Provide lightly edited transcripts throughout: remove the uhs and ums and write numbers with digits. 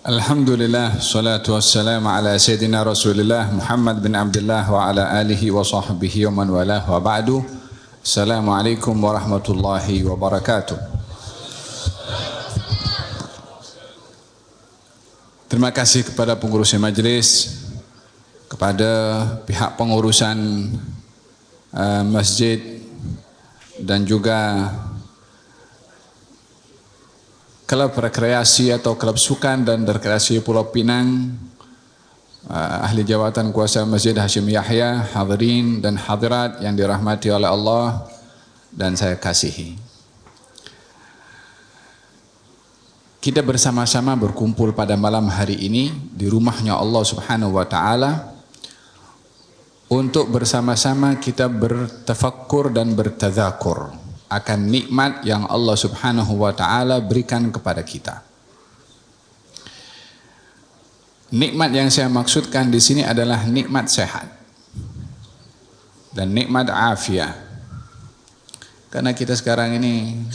Alhamdulillah, salatu wassalamu ala Sayyidina Rasulillah Muhammad bin Abdullah wa ala alihi wa sahbihi wa man walah wa ba'du. Assalamualaikum warahmatullahi wabarakatuh. Terima kasih kepada pengurus majlis, kepada pihak pengurusan masjid dan juga klub rekreasi atau klub sukan dan rekreasi Pulau Pinang, ahli jawatan kuasa Masjid Hashim Yahya, hadirin dan hadirat yang dirahmati oleh Allah dan saya kasihi. Kita bersama-sama berkumpul pada malam hari ini di rumahnya Allah Subhanahu wa taala untuk bersama-sama kita bertafakkur dan bertadzakur akan nikmat yang Allah Subhanahu wa taala berikan kepada kita. Nikmat yang saya maksudkan di sini adalah nikmat sehat dan nikmat afiah. Karena kita sekarang ini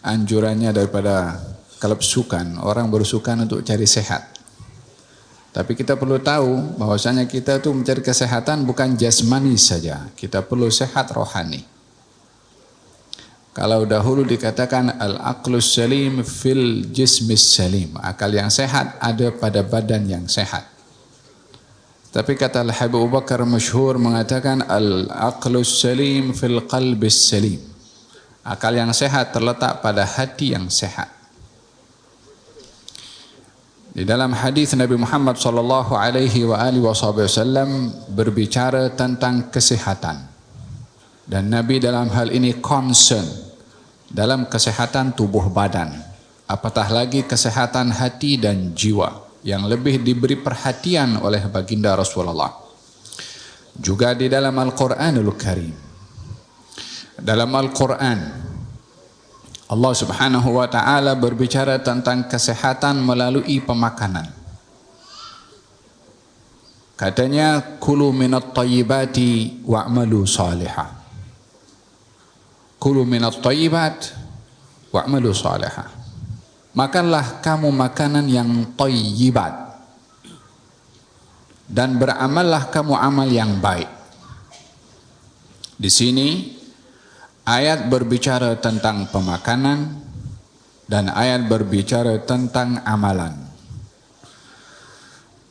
anjurannya daripada klub sukan, orang bersukan untuk cari sehat. Tapi kita perlu tahu bahwasanya kita tuh mencari kesehatan bukan jasmani saja, kita perlu sehat rohani. Kalau dahulu dikatakan al-aqlus salim fil jismis salim, akal yang sehat ada pada badan yang sehat. Tapi kata Al-Habib Abu Bakar masyhur mengatakan al-aqlus salim fil qalbis salim, akal yang sehat terletak pada hati yang sehat. Di dalam hadis Nabi Muhammad sallallahu alaihi wasallam berbicara tentang kesehatan, dan Nabi dalam hal ini concern dalam kesehatan tubuh badan, apatah lagi kesehatan hati dan jiwa yang lebih diberi perhatian oleh baginda Rasulullah. Juga di dalam Al-Quranul Karim, dalam Al-Quran Allah Subhanahu wa taala berbicara tentang kesehatan melalui pemakanan. Katanya kulu minat thayyibati wa'malu salihah. Kulu minat thayyibat wa'malu salihah. Makanlah kamu makanan yang thayyibat dan beramallah kamu amal yang baik. Di sini ayat berbicara tentang pemakanan dan ayat berbicara tentang amalan.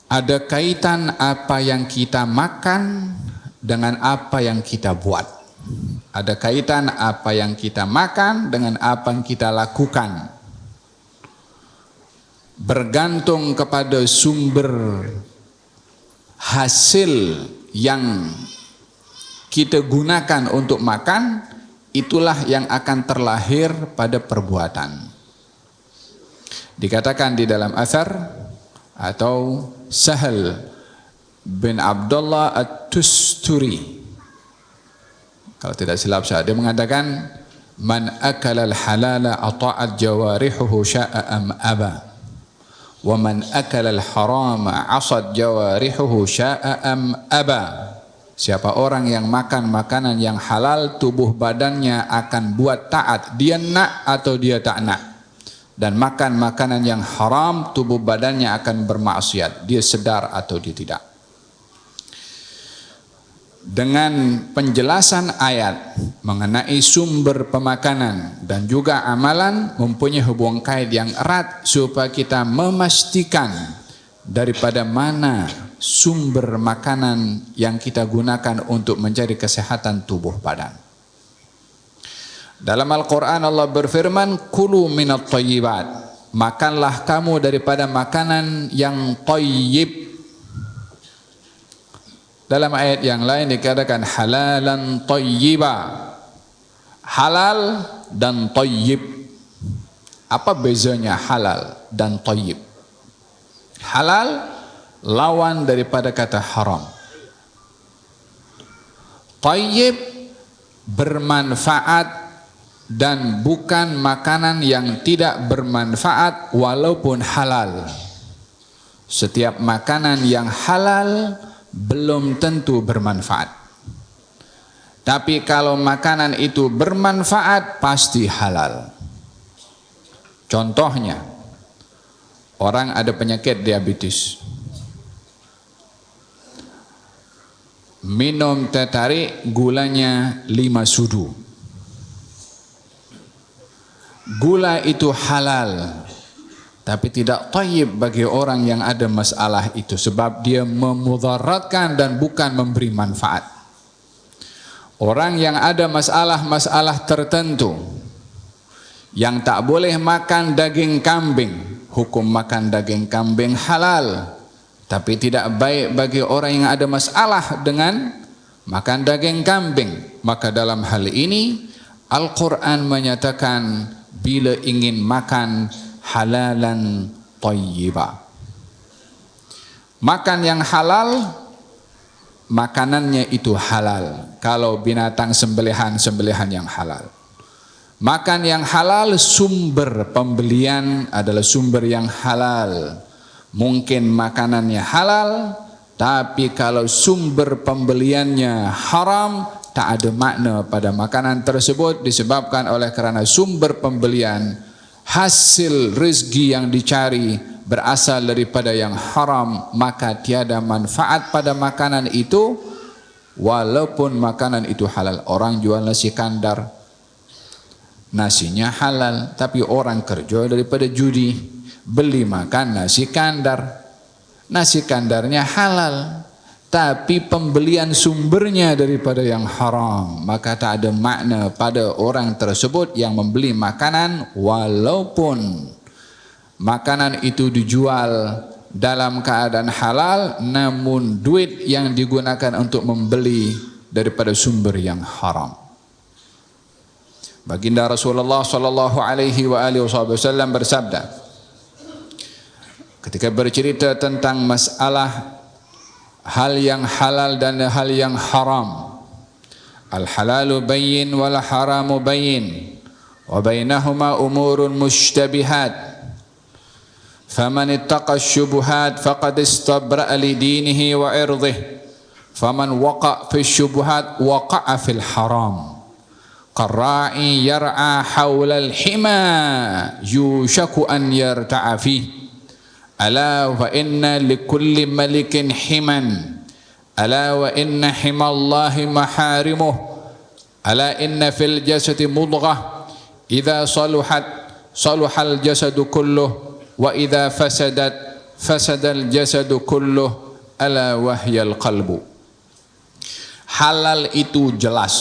Ada kaitan apa yang kita makan dengan apa yang kita buat. Ada kaitan apa yang kita makan dengan apa yang kita lakukan. Bergantung kepada sumber hasil yang kita gunakan untuk makan, itulah yang akan terlahir pada perbuatan. Dikatakan di dalam athar atau Sahal bin Abdullah At-Tusturi, kalau tidak silap saya, dia mengatakan man akala al-halala ata'at jawarihuhu sya'a am aba wa man akala al-harama 'asad jawarihuhu sya'a am aba. Siapa orang yang makan makanan yang halal, tubuh badannya akan buat taat, dia nak atau dia tak nak. Dan makan makanan yang haram, tubuh badannya akan bermaksiat, dia sedar atau dia tidak. Dengan penjelasan ayat mengenai sumber pemakanan dan juga amalan mempunyai hubungan kait yang erat supaya kita memastikan daripada mana sumber makanan yang kita gunakan untuk mencari kesehatan tubuh badan. Dalam Al-Quran Allah berfirman, kulu minat thayyibat, makanlah kamu daripada makanan yang thayyib. Dalam ayat yang lain dikatakan halalan thayyiba, halal dan thayyib. Apa bezanya halal dan thayyib? Halal lawan daripada kata haram. Thayyib bermanfaat dan bukan makanan yang tidak bermanfaat walaupun halal. Setiap makanan yang halal belum tentu bermanfaat. Tapi kalau makanan itu bermanfaat pasti halal. Contohnya, Orang ada penyakit diabetes, minum teh tarik gulanya 5 sudu. Gula itu halal, tapi tidak thayyib bagi orang yang ada masalah itu, sebab dia memudaratkan dan bukan memberi manfaat. Orang yang ada masalah-masalah tertentu, yang tak boleh makan daging kambing, hukum makan daging kambing halal, tapi tidak baik bagi orang yang ada masalah dengan makan daging kambing. Maka dalam hal ini Al-Quran menyatakan bila ingin makan halalan thayyiba, makan yang halal, makanannya itu halal. Kalau binatang sembelihan yang halal, makan yang halal, sumber pembelian adalah sumber yang halal. Mungkin makanannya halal, tapi kalau sumber pembeliannya haram, tak ada makna pada makanan tersebut, disebabkan oleh kerana sumber pembelian, hasil rezeki yang dicari berasal daripada yang haram, maka tiada manfaat pada makanan itu walaupun makanan itu halal. Orang jual nasi kandar, nasinya halal, tapi orang kerja daripada judi, beli makan nasi kandar, nasi kandarnya halal, tapi pembelian sumbernya daripada yang haram, maka tak ada makna pada orang tersebut yang membeli makanan walaupun makanan itu dijual dalam keadaan halal, namun duit yang digunakan untuk membeli daripada sumber yang haram. Baginda Rasulullah sallallahu alaihi wasallam bersabda ketika bercerita tentang masalah hal yang halal dan hal yang haram, al-halalu bayyin wal haramu bayyin wa bainahuma umurun mushtabihat. فمن اتقى الشبهات فقد استبرأ لدينه وعرضه فمن وقع في الشبهات وقع في الحرام كالراعي يرعى حول الحمى يوشك أن يرتع فيه ألا وإن لكل ملك حما ألا وإن حمى الله محارمه ألا إن في الجسد مضغة إذا صلحت صلح الجسد كله wa idza fasadat fasadal jasadu kulluh ala wahyal qalbu. Halal itu jelas,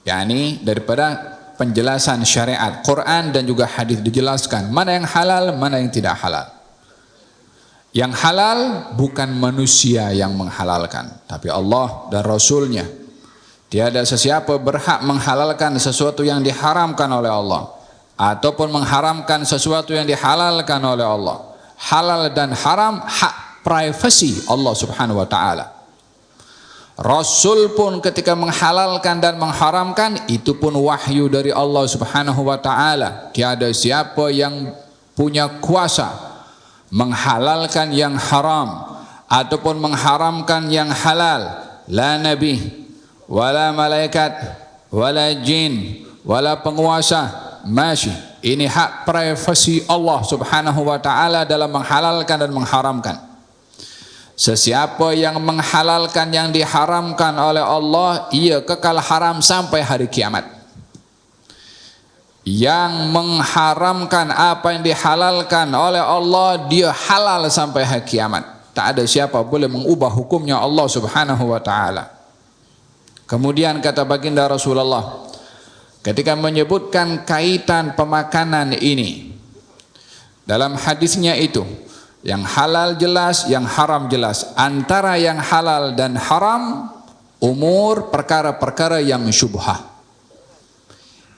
yakni daripada penjelasan syariat Quran dan juga hadis dijelaskan mana yang halal, mana yang tidak halal. Yang halal bukan manusia yang menghalalkan, tapi Allah dan Rasulnya. Tiada sesiapa berhak menghalalkan sesuatu yang diharamkan oleh Allah ataupun mengharamkan sesuatu yang dihalalkan oleh Allah. Halal dan haram hak privasi Allah subhanahu wa ta'ala. Rasul pun ketika menghalalkan dan mengharamkan, itu pun wahyu dari Allah subhanahu wa ta'ala. Tiada siapa yang punya kuasa menghalalkan yang haram ataupun mengharamkan yang halal. La nabi, wala malaikat, wala jin, wala penguasa. Masih, ini hak privasi Allah subhanahu wa ta'ala dalam menghalalkan dan mengharamkan. Sesiapa yang menghalalkan yang diharamkan oleh Allah, ia kekal haram sampai hari kiamat. Yang mengharamkan apa yang dihalalkan oleh Allah, dia halal sampai hari kiamat. Tak ada siapa boleh mengubah hukumnya Allah subhanahu wa ta'ala. Kemudian kata baginda Rasulullah ketika menyebutkan kaitan pemakanan ini, dalam hadisnya itu, yang halal jelas, yang haram jelas. Antara yang halal dan haram, umur perkara-perkara yang syubhah.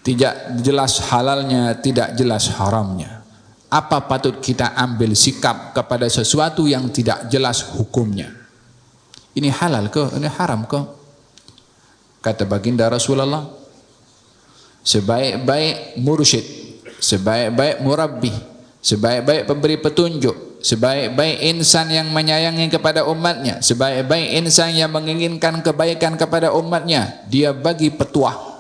Tidak jelas halalnya, tidak jelas haramnya. Apa patut kita ambil sikap kepada sesuatu yang tidak jelas hukumnya? Ini halal ke? Ini haram ke? Kata baginda Rasulullah, sebaik-baik mursyid, sebaik-baik murabbi, sebaik-baik pemberi petunjuk, sebaik-baik insan yang menyayangi kepada umatnya, sebaik-baik insan yang menginginkan kebaikan kepada umatnya, dia bagi petuah.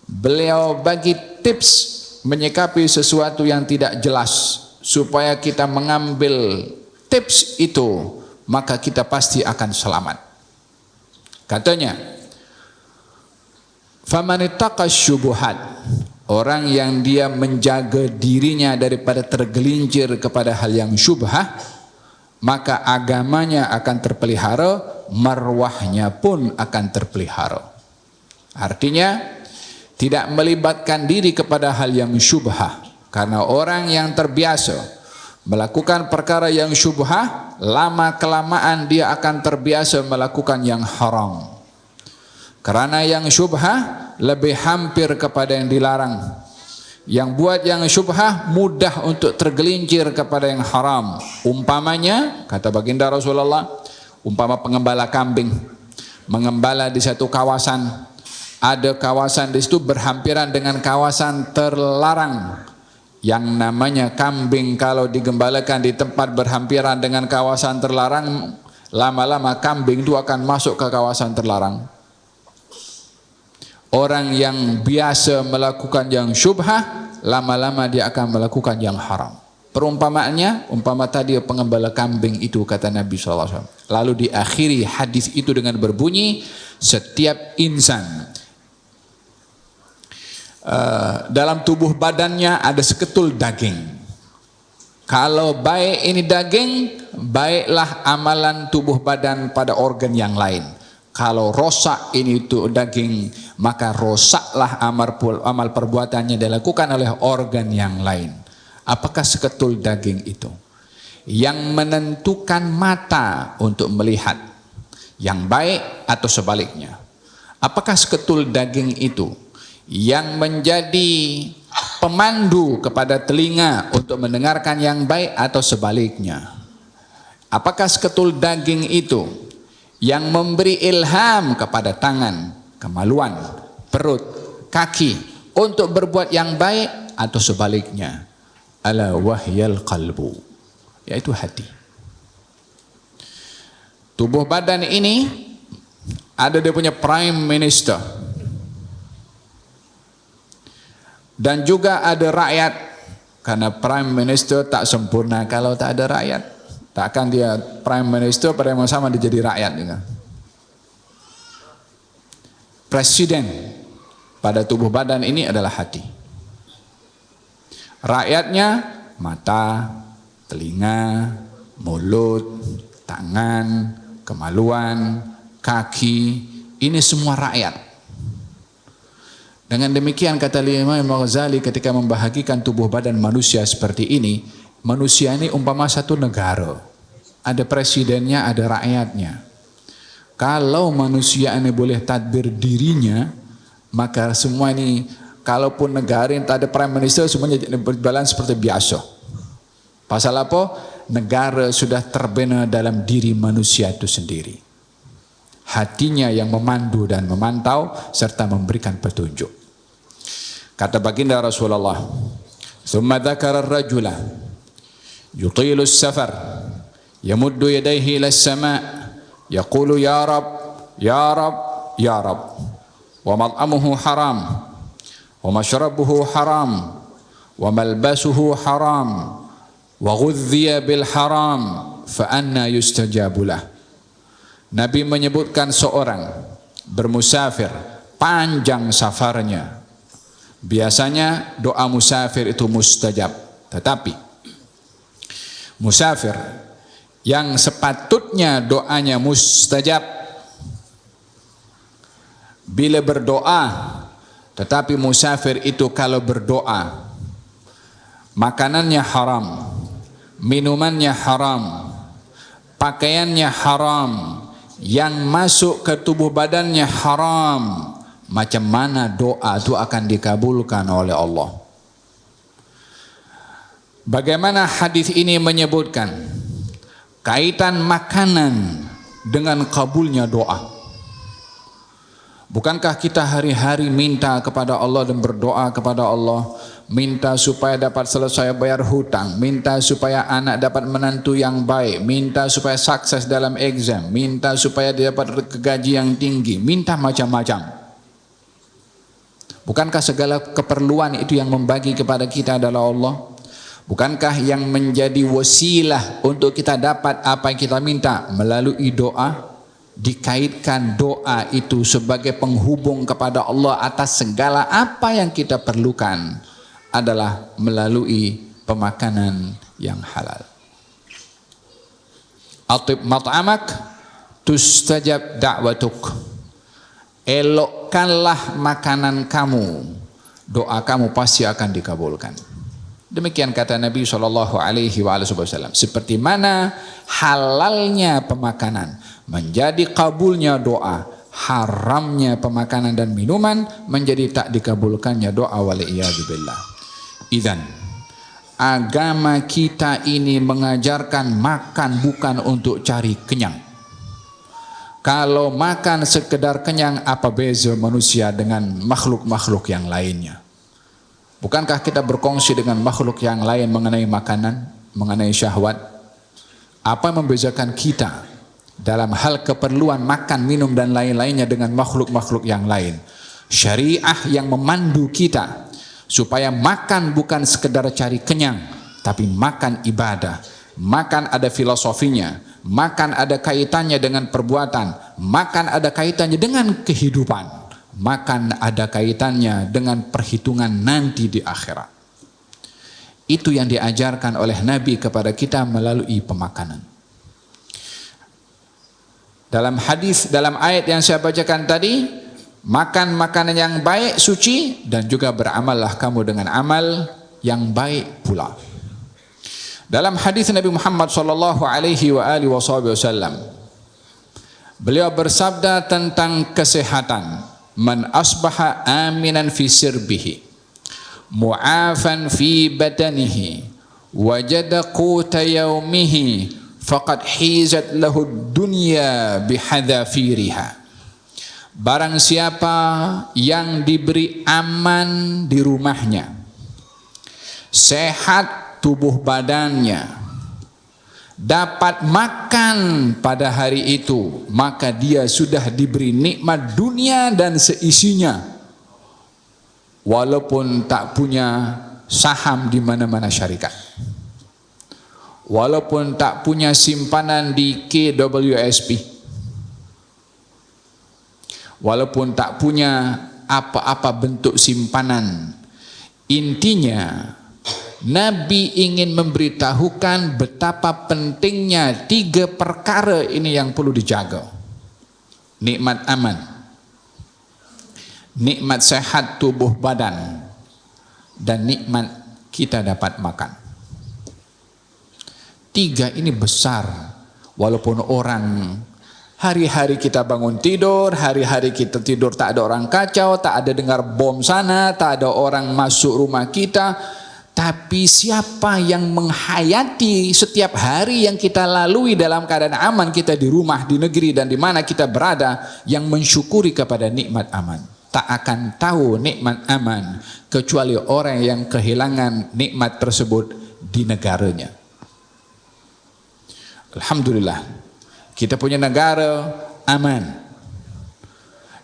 Beliau bagi tips menyikapi sesuatu yang tidak jelas supaya kita mengambil tips itu, maka kita pasti akan selamat. Katanya, famanittaqas syubuhat, orang yang dia menjaga dirinya daripada tergelincir kepada hal yang syubhah, maka agamanya akan terpelihara, marwahnya pun akan terpelihara. Artinya tidak melibatkan diri kepada hal yang syubhah, karena orang yang terbiasa melakukan perkara yang syubhah, lama kelamaan dia akan terbiasa melakukan yang haram. Karena yang syubhah lebih hampir kepada yang dilarang. Yang buat yang syubhah mudah untuk tergelincir kepada yang haram. Umpamanya, kata baginda Rasulullah, umpama pengembala kambing mengembala di satu kawasan, ada kawasan di situ berhampiran dengan kawasan terlarang. Yang namanya kambing kalau digembalakan di tempat berhampiran dengan kawasan terlarang, lama-lama kambing itu akan masuk ke kawasan terlarang. Orang yang biasa melakukan yang syubhah, lama-lama dia akan melakukan yang haram. Perumpamaannya, umpama tadi pengembala kambing itu, kata Nabi SAW. Lalu diakhiri hadis itu dengan berbunyi, setiap insan dalam tubuh badannya ada seketul daging. Kalau baik ini daging, baiklah amalan tubuh badan pada organ yang lain. Kalau rosak ini itu daging, maka rosaklah amal perbuatannya dilakukan oleh organ yang lain. Apakah seketul daging itu yang menentukan mata untuk melihat yang baik atau sebaliknya? Apakah seketul daging itu yang menjadi pemandu kepada telinga untuk mendengarkan yang baik atau sebaliknya? Apakah seketul daging itu yang memberi ilham kepada tangan, kemaluan, perut, kaki untuk berbuat yang baik atau sebaliknya? Ala wahyal qalbu, yaitu hati. Tubuh badan ini ada dia punya prime minister, dan juga ada rakyat, karena prime minister tak sempurna kalau tak ada rakyat. Takkan dia prime minister pada yang sama dia jadi rakyat juga. Presiden pada tubuh badan ini adalah hati. Rakyatnya mata, telinga, mulut, tangan, kemaluan, kaki, ini semua rakyat. Dengan demikian kata Imam Ghazali ketika membahagikan tubuh badan manusia seperti ini, manusia ini umpama satu negara, ada presidennya, ada rakyatnya. Kalau manusia ini boleh tadbir dirinya, maka semua ini, kalaupun negara yang tak ada prime minister, semuanya berjalan seperti biasa. Pasal apa? Negara sudah terbina dalam diri manusia itu sendiri. Hatinya yang memandu dan memantau serta memberikan petunjuk. Kata baginda Rasulullah, "Tsumma dzakara ar-rajula yutilu as-safar yamuddu yadayhi ila as-sama' yaqulu ya Rab, ya Rab, ya Rab, wa mat'amuhu haram, wa mashrabuhu haram, wa malbasuhu haram, wa ghudhiya bil haram, fa anna yustajabu lah." Nabi menyebutkan seorang bermusafir, panjang safarnya. Biasanya doa musafir itu mustajab, tetapi musafir yang sepatutnya doanya mustajab bila berdoa, tetapi musafir itu kalau berdoa makanannya haram, minumannya haram, pakaiannya haram, yang masuk ke tubuh badannya haram, macam mana doa itu akan dikabulkan oleh Allah? Bagaimana hadis ini menyebutkan kaitan makanan dengan kabulnya doa? Bukankah kita hari-hari minta kepada Allah dan berdoa kepada Allah, minta supaya dapat selesai bayar hutang, minta supaya anak dapat menantu yang baik, minta supaya sukses dalam exam, minta supaya dia dapat gaji yang tinggi, minta macam-macam. Bukankah segala keperluan itu yang membagi kepada kita adalah Allah? Bukankah yang menjadi wasilah untuk kita dapat apa yang kita minta melalui doa? Dikaitkan doa itu sebagai penghubung kepada Allah atas segala apa yang kita perlukan adalah melalui pemakanan yang halal. Atib mat'amak tustajab da'watuk. Elokkanlah makanan kamu, doa kamu pasti akan dikabulkan. Demikian kata Nabi SAW. Seperti mana halalnya pemakanan menjadi kabulnya doa, haramnya pemakanan dan minuman menjadi tak dikabulkannya doa, waliyadzubillah. Idzan, agama kita ini mengajarkan makan bukan untuk cari kenyang. Kalau makan sekedar kenyang, apa beza manusia dengan makhluk-makhluk yang lainnya? Bukankah kita berkongsi dengan makhluk yang lain mengenai makanan, mengenai syahwat? Apa yang membezakan kita dalam hal keperluan makan, minum dan lain-lainnya dengan makhluk-makhluk yang lain? Syariah yang memandu kita supaya makan bukan sekedar cari kenyang, tapi makan ibadah. Makan ada filosofinya, makan ada kaitannya dengan perbuatan, makan ada kaitannya dengan kehidupan, makan ada kaitannya dengan perhitungan nanti di akhirat. Itu yang diajarkan oleh Nabi kepada kita melalui pemakanan. Dalam hadis, dalam ayat yang saya bacakan tadi, makan makanan yang baik, suci, dan juga beramallah kamu dengan amal yang baik pula. Dalam hadis Nabi Muhammad SAW, beliau bersabda tentang kesehatan. Man asbaha aminan fi sirbihi, mu'afan fi badanihi, wajada quta yaumihi, faqad hizat lahu dunya bihadafiriha. Barang siapa yang diberi aman di rumahnya, sehat tubuh badannya, dapat makan pada hari itu, maka dia sudah diberi nikmat dunia dan seisinya, walaupun tak punya saham di mana-mana syarikat, walaupun tak punya simpanan di KWSP, walaupun tak punya apa-apa bentuk simpanan. Intinya Nabi ingin memberitahukan betapa pentingnya 3 perkara ini yang perlu dijaga. Nikmat aman, nikmat sehat tubuh badan, dan nikmat kita dapat makan. 3 ini besar. Walaupun orang hari-hari kita bangun tidur, hari-hari kita tidur tak ada orang kacau, tak ada dengar bom sana, tak ada orang masuk rumah kita, tapi siapa yang menghayati setiap hari yang kita lalui dalam keadaan aman, kita di rumah, di negeri, dan di mana kita berada, yang mensyukuri kepada nikmat aman, tak akan tahu nikmat aman kecuali orang yang kehilangan nikmat tersebut di negaranya. Alhamdulillah, kita punya negara aman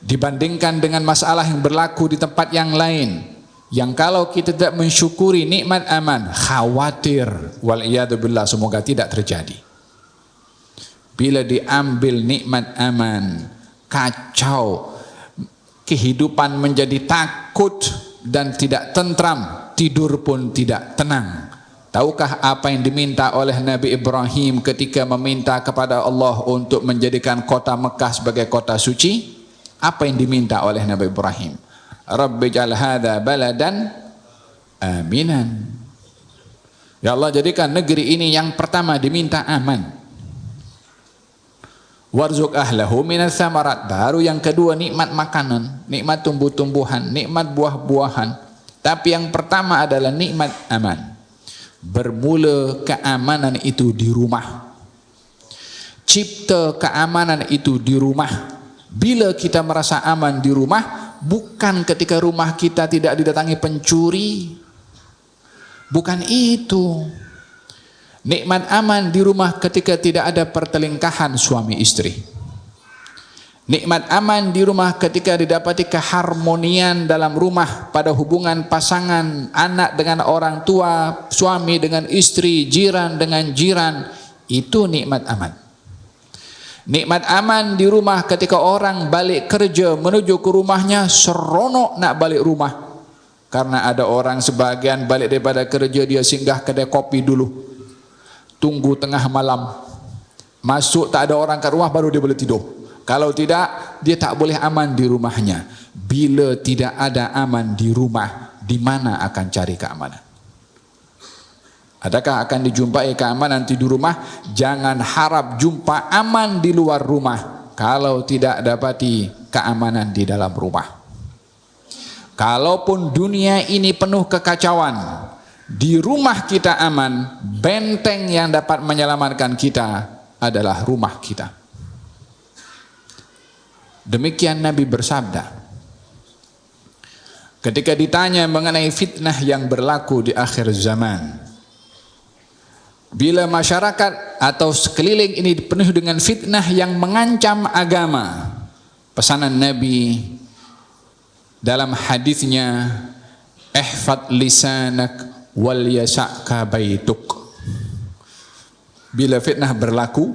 dibandingkan dengan masalah yang berlaku di tempat yang lain, yang kalau kita tidak mensyukuri nikmat aman, khawatir waliyadzubillah semoga tidak terjadi. Bila diambil nikmat aman, kacau, kehidupan menjadi takut dan tidak tentram, tidur pun tidak tenang. Tahukah apa yang diminta oleh Nabi Ibrahim ketika meminta kepada Allah untuk menjadikan kota Mekah sebagai kota suci? Apa yang diminta oleh Nabi Ibrahim? Rabbi ja'al hadha baladan aminan. Ya Allah, jadikan negeri ini yang pertama diminta aman. Warzuq ahlahu minas samarat. Baru yang kedua nikmat makanan, nikmat tumbuh-tumbuhan, nikmat buah-buahan. Tapi yang pertama adalah nikmat aman. Bermula keamanan itu di rumah. Cipta keamanan itu di rumah. Bila kita merasa aman di rumah, bukan ketika rumah kita tidak didatangi pencuri, bukan itu. Nikmat aman di rumah ketika tidak ada pertelingkahan suami istri. Nikmat aman di rumah ketika didapati keharmonian dalam rumah pada hubungan pasangan, anak dengan orang tua, suami dengan istri, jiran dengan jiran, itu nikmat aman. Nikmat aman di rumah ketika orang balik kerja menuju ke rumahnya seronok nak balik rumah. Karena ada orang sebagian balik daripada kerja dia singgah kedai kopi dulu. Tunggu tengah malam. Masuk tak ada orang kat rumah baru dia boleh tidur. Kalau tidak, dia tak boleh aman di rumahnya. Bila tidak ada aman di rumah, di mana akan cari keamanan? Adakah akan dijumpai keamanan di rumah? Jangan harap jumpa aman di luar rumah kalau tidak dapati keamanan di dalam rumah. Kalaupun dunia ini penuh kekacauan, di rumah kita aman, benteng yang dapat menyelamatkan kita adalah rumah kita. Demikian Nabi bersabda ketika ditanya mengenai fitnah yang berlaku di akhir zaman. Bila masyarakat atau sekeliling ini dipenuhi dengan fitnah yang mengancam agama, pesanan Nabi dalam hadisnya, ihfad lisanak wal yasa'ka baituk. Bila fitnah berlaku,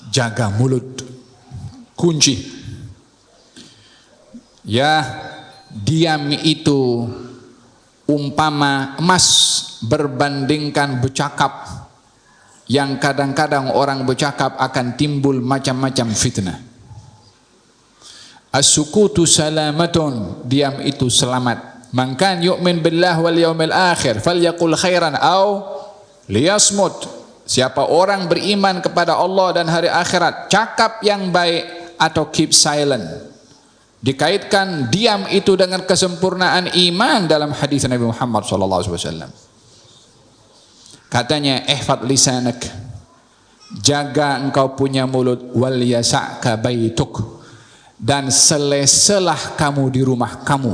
jaga mulut, kunci. Ya, diam itu umpama emas berbandingkan bercakap, yang kadang-kadang orang bercakap akan timbul macam-macam fitnah. As-sukutu salamatun, diam itu selamat. Man kan yu'min billah wal yaumil akhir falyaqul khairan aw liyasmut. Siapa orang beriman kepada Allah dan hari akhirat, cakap yang baik atau keep silent. Dikaitkan diam itu dengan kesempurnaan iman dalam hadis Nabi Muhammad SAW. Katanya, ihfad lisanak, jaga engkau punya mulut, wal yasa'ka baituk, dan sela-sela kamu di rumah kamu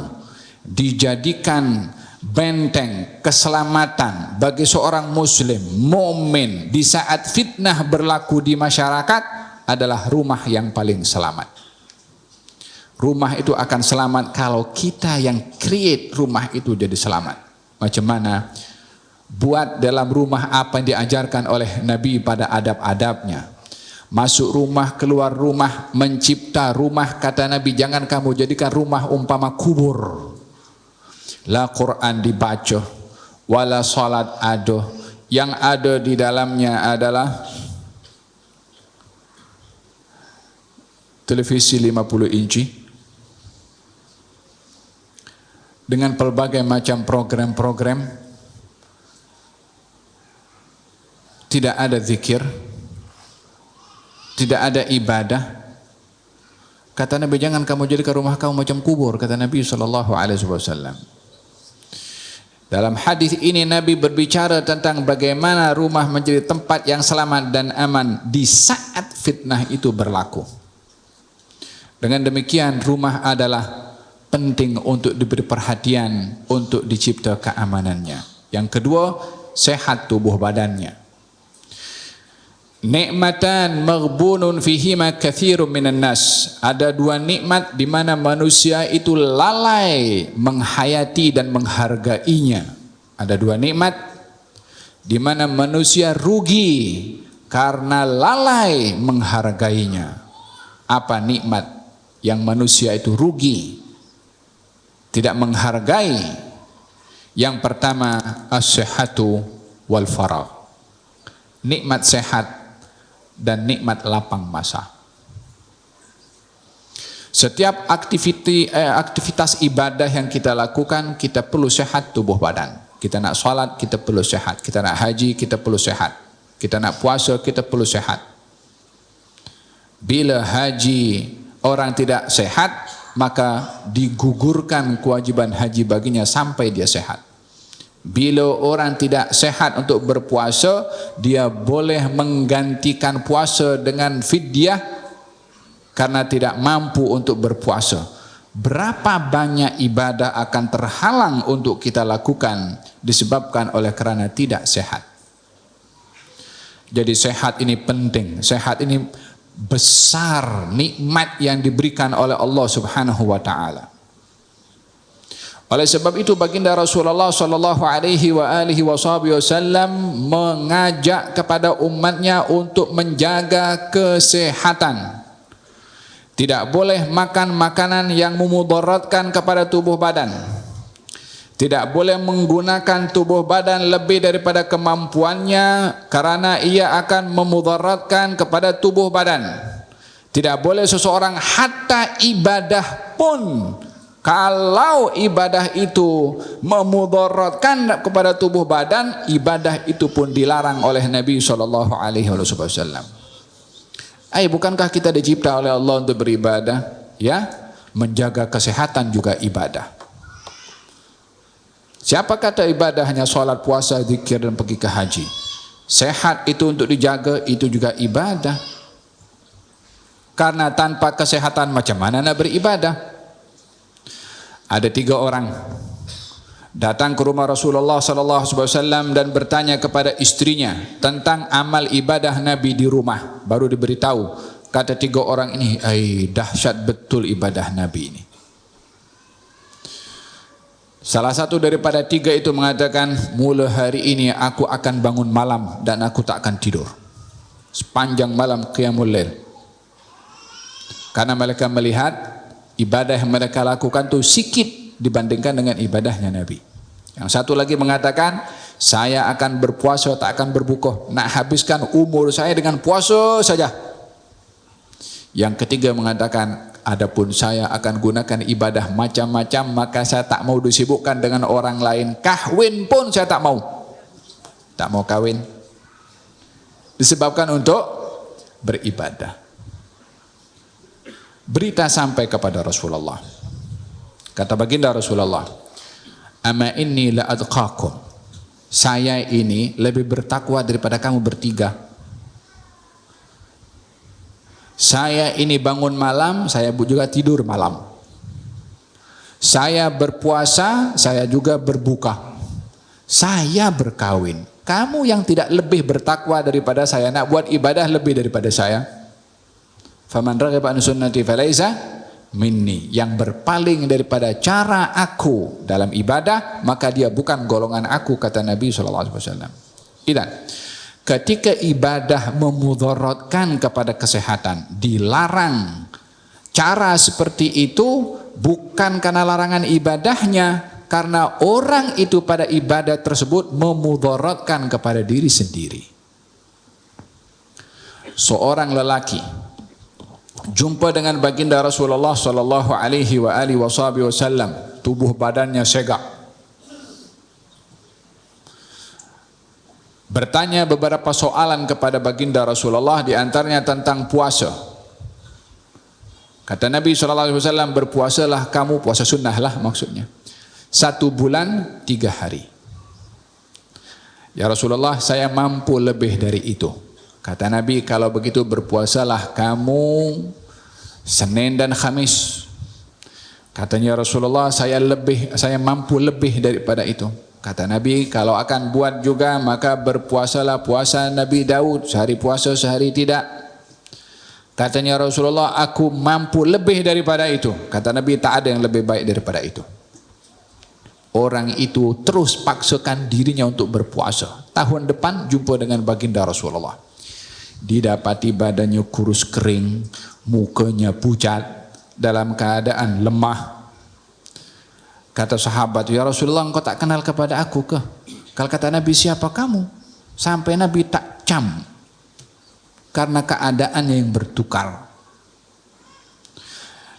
dijadikan benteng keselamatan bagi seorang muslim mukmin di saat fitnah berlaku di masyarakat adalah rumah yang paling selamat. Rumah itu akan selamat kalau kita yang create rumah itu jadi selamat. Macam mana? Buat dalam rumah apa yang diajarkan oleh Nabi pada adab-adabnya. Masuk rumah, keluar rumah, mencipta rumah, kata Nabi, jangan kamu jadikan rumah umpama kubur. La Quran dibaca, wala salat ada. Yang ada di dalamnya adalah televisi 50 inci dengan pelbagai macam program-program, tidak ada zikir, tidak ada ibadah. Kata Nabi, jangan kamu jadikan rumah kamu macam kubur, kata Nabi SAW. Dalam hadis ini Nabi berbicara tentang bagaimana rumah menjadi tempat yang selamat dan aman di saat fitnah itu berlaku. Dengan demikian rumah adalah penting untuk diberi perhatian, untuk dicipta keamanannya. Yang kedua, sehat tubuh badannya. Nikmatan maghbunun fihima katsirun minan nas. Ada dua nikmat di mana manusia itu lalai menghayati dan menghargainya. Ada dua nikmat di mana manusia rugi karena lalai menghargainya. Apa nikmat yang manusia itu rugi, tidak menghargai? Yang pertama, as-sihhatu wal faragh. Nikmat sehat dan nikmat lapang masa. Setiap aktivitas ibadah yang kita lakukan, kita perlu sehat tubuh badan. Kita nak salat, kita perlu sehat. Kita nak haji, kita perlu sehat. Kita nak puasa, kita perlu sehat. Bila haji orang tidak sehat, maka digugurkan kewajiban haji baginya sampai dia sehat. Bila orang tidak sehat untuk berpuasa, dia boleh menggantikan puasa dengan fidyah karena tidak mampu untuk berpuasa. Berapa banyak ibadah akan terhalang untuk kita lakukan disebabkan oleh kerana tidak sehat. Jadi sehat ini penting. Sehat ini besar nikmat yang diberikan oleh Allah Subhanahu wa taala. Oleh sebab itu baginda Rasulullah sallallahu alaihi wasallam mengajak kepada umatnya untuk menjaga kesehatan. Tidak boleh makan makanan yang memudaratkan kepada tubuh badan. Tidak boleh menggunakan tubuh badan lebih daripada kemampuannya karena ia akan memudaratkan kepada tubuh badan. Tidak boleh seseorang hatta ibadah pun, kalau ibadah itu memudaratkan kepada tubuh badan, ibadah itu pun dilarang oleh Nabi sallallahu alaihi wasallam. Bukankah kita dicipta oleh Allah untuk beribadah? Ya, menjaga kesehatan juga ibadah. Siapa kata ibadah hanya sholat, puasa, zikir dan pergi ke haji? Sehat itu untuk dijaga, itu juga ibadah. Karena tanpa kesehatan macam mana nak beribadah? Ada 3 orang datang ke rumah Rasulullah SAW dan bertanya kepada istrinya tentang amal ibadah Nabi di rumah. Baru diberitahu, kata 3 orang ini, dahsyat betul ibadah Nabi ini. Salah satu daripada 3 itu mengatakan, mula hari ini aku akan bangun malam dan aku tak akan tidur sepanjang malam qiyamul lail. Karena mereka melihat ibadah yang mereka lakukan itu sikit dibandingkan dengan ibadahnya Nabi. Yang satu lagi mengatakan, saya akan berpuasa tak akan berbuka, nak habiskan umur saya dengan puasa saja. Yang ketiga mengatakan, adapun saya akan gunakan ibadah macam-macam, maka saya tak mau disibukkan dengan orang lain. Kahwin pun saya tak mau. Tak mau kahwin. Disebabkan untuk beribadah. Berita sampai kepada Rasulullah. Kata baginda Rasulullah, ama inni la adqakum, saya ini lebih bertakwa daripada kamu bertiga. Saya ini bangun malam, saya juga tidur malam. Saya berpuasa, saya juga berbuka. Saya berkawin. Kamu yang tidak lebih bertakwa daripada saya, nak buat ibadah lebih daripada saya. Faman raghiba an sunnati falaysa minni, yang berpaling daripada cara aku dalam ibadah, maka dia bukan golongan aku, kata Nabi SAW. Idan, ketika ibadah memudaratkan kepada kesehatan, dilarang. Cara seperti itu bukan karena larangan ibadahnya, karena orang itu pada ibadah tersebut memudaratkan kepada diri sendiri. Seorang lelaki jumpa dengan baginda Rasulullah sallallahu alaihi wasallam, tubuh badannya segak. Bertanya beberapa soalan kepada baginda Rasulullah, di antaranya tentang puasa. Kata Nabi sallallahu alaihi wasallam, berpuasalah kamu, puasa sunnah lah maksudnya, 1 bulan 3 hari. Ya Rasulullah, saya mampu lebih dari itu. Kata Nabi, kalau begitu berpuasalah kamu Senin dan Khamis. Katanya Rasulullah, saya mampu lebih daripada itu. Kata Nabi, kalau akan buat juga maka berpuasalah puasa Nabi Daud, sehari puasa sehari tidak. Katanya Rasulullah, aku mampu lebih daripada itu. Kata Nabi, tak ada yang lebih baik daripada itu. Orang itu terus paksakan dirinya untuk berpuasa. Tahun depan jumpa dengan baginda Rasulullah. Didapati badannya kurus kering, mukanya pucat, dalam keadaan lemah. Kata sahabat, ya Rasulullah, engkau tak kenal kepada aku ke? Kalau kata Nabi, siapa kamu? Sampai Nabi tak cam karena keadaannya yang bertukar.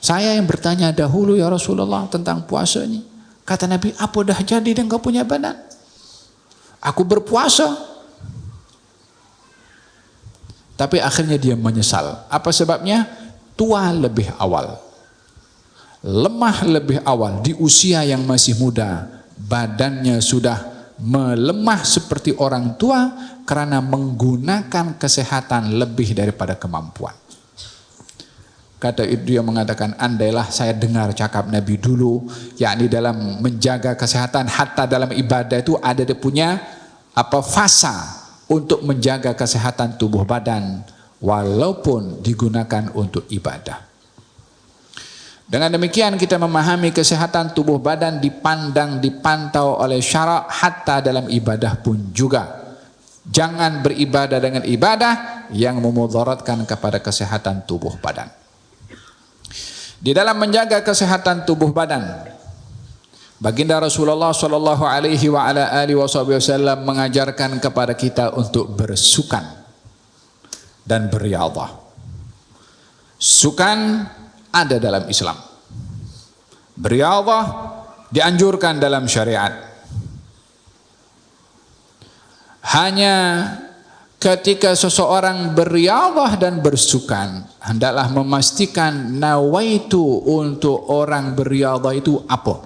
Saya yang bertanya dahulu, ya Rasulullah, tentang puasa ini. Kata Nabi, apa dah jadi dan kau punya badan? Aku berpuasa. Tapi akhirnya dia menyesal. Apa sebabnya? Tua lebih awal, lemah lebih awal, di usia yang masih muda, badannya sudah melemah seperti orang tua karena menggunakan kesehatan lebih daripada kemampuan. Kata itu yang mengatakan, andailah saya dengar cakap Nabi dulu, yakni dalam menjaga kesehatan, hatta dalam ibadah itu ada dia punya fasa untuk menjaga kesehatan tubuh badan, walaupun digunakan untuk ibadah. Dengan demikian kita memahami kesehatan tubuh badan dipandang, dipantau oleh syarak hatta dalam ibadah pun juga. Jangan beribadah dengan ibadah yang memudaratkan kepada kesehatan tubuh badan. Di dalam menjaga kesehatan tubuh badan, baginda Rasulullah sallallahu alaihi wa ala alihi wasallam mengajarkan kepada kita untuk bersukan dan berriyadhah. Sukan ada dalam Islam. Berriyadhah dianjurkan dalam syariat. Hanya ketika seseorang berriyadhah dan bersukan, hendaklah memastikan nawaitu untuk orang berriyadhah itu apa.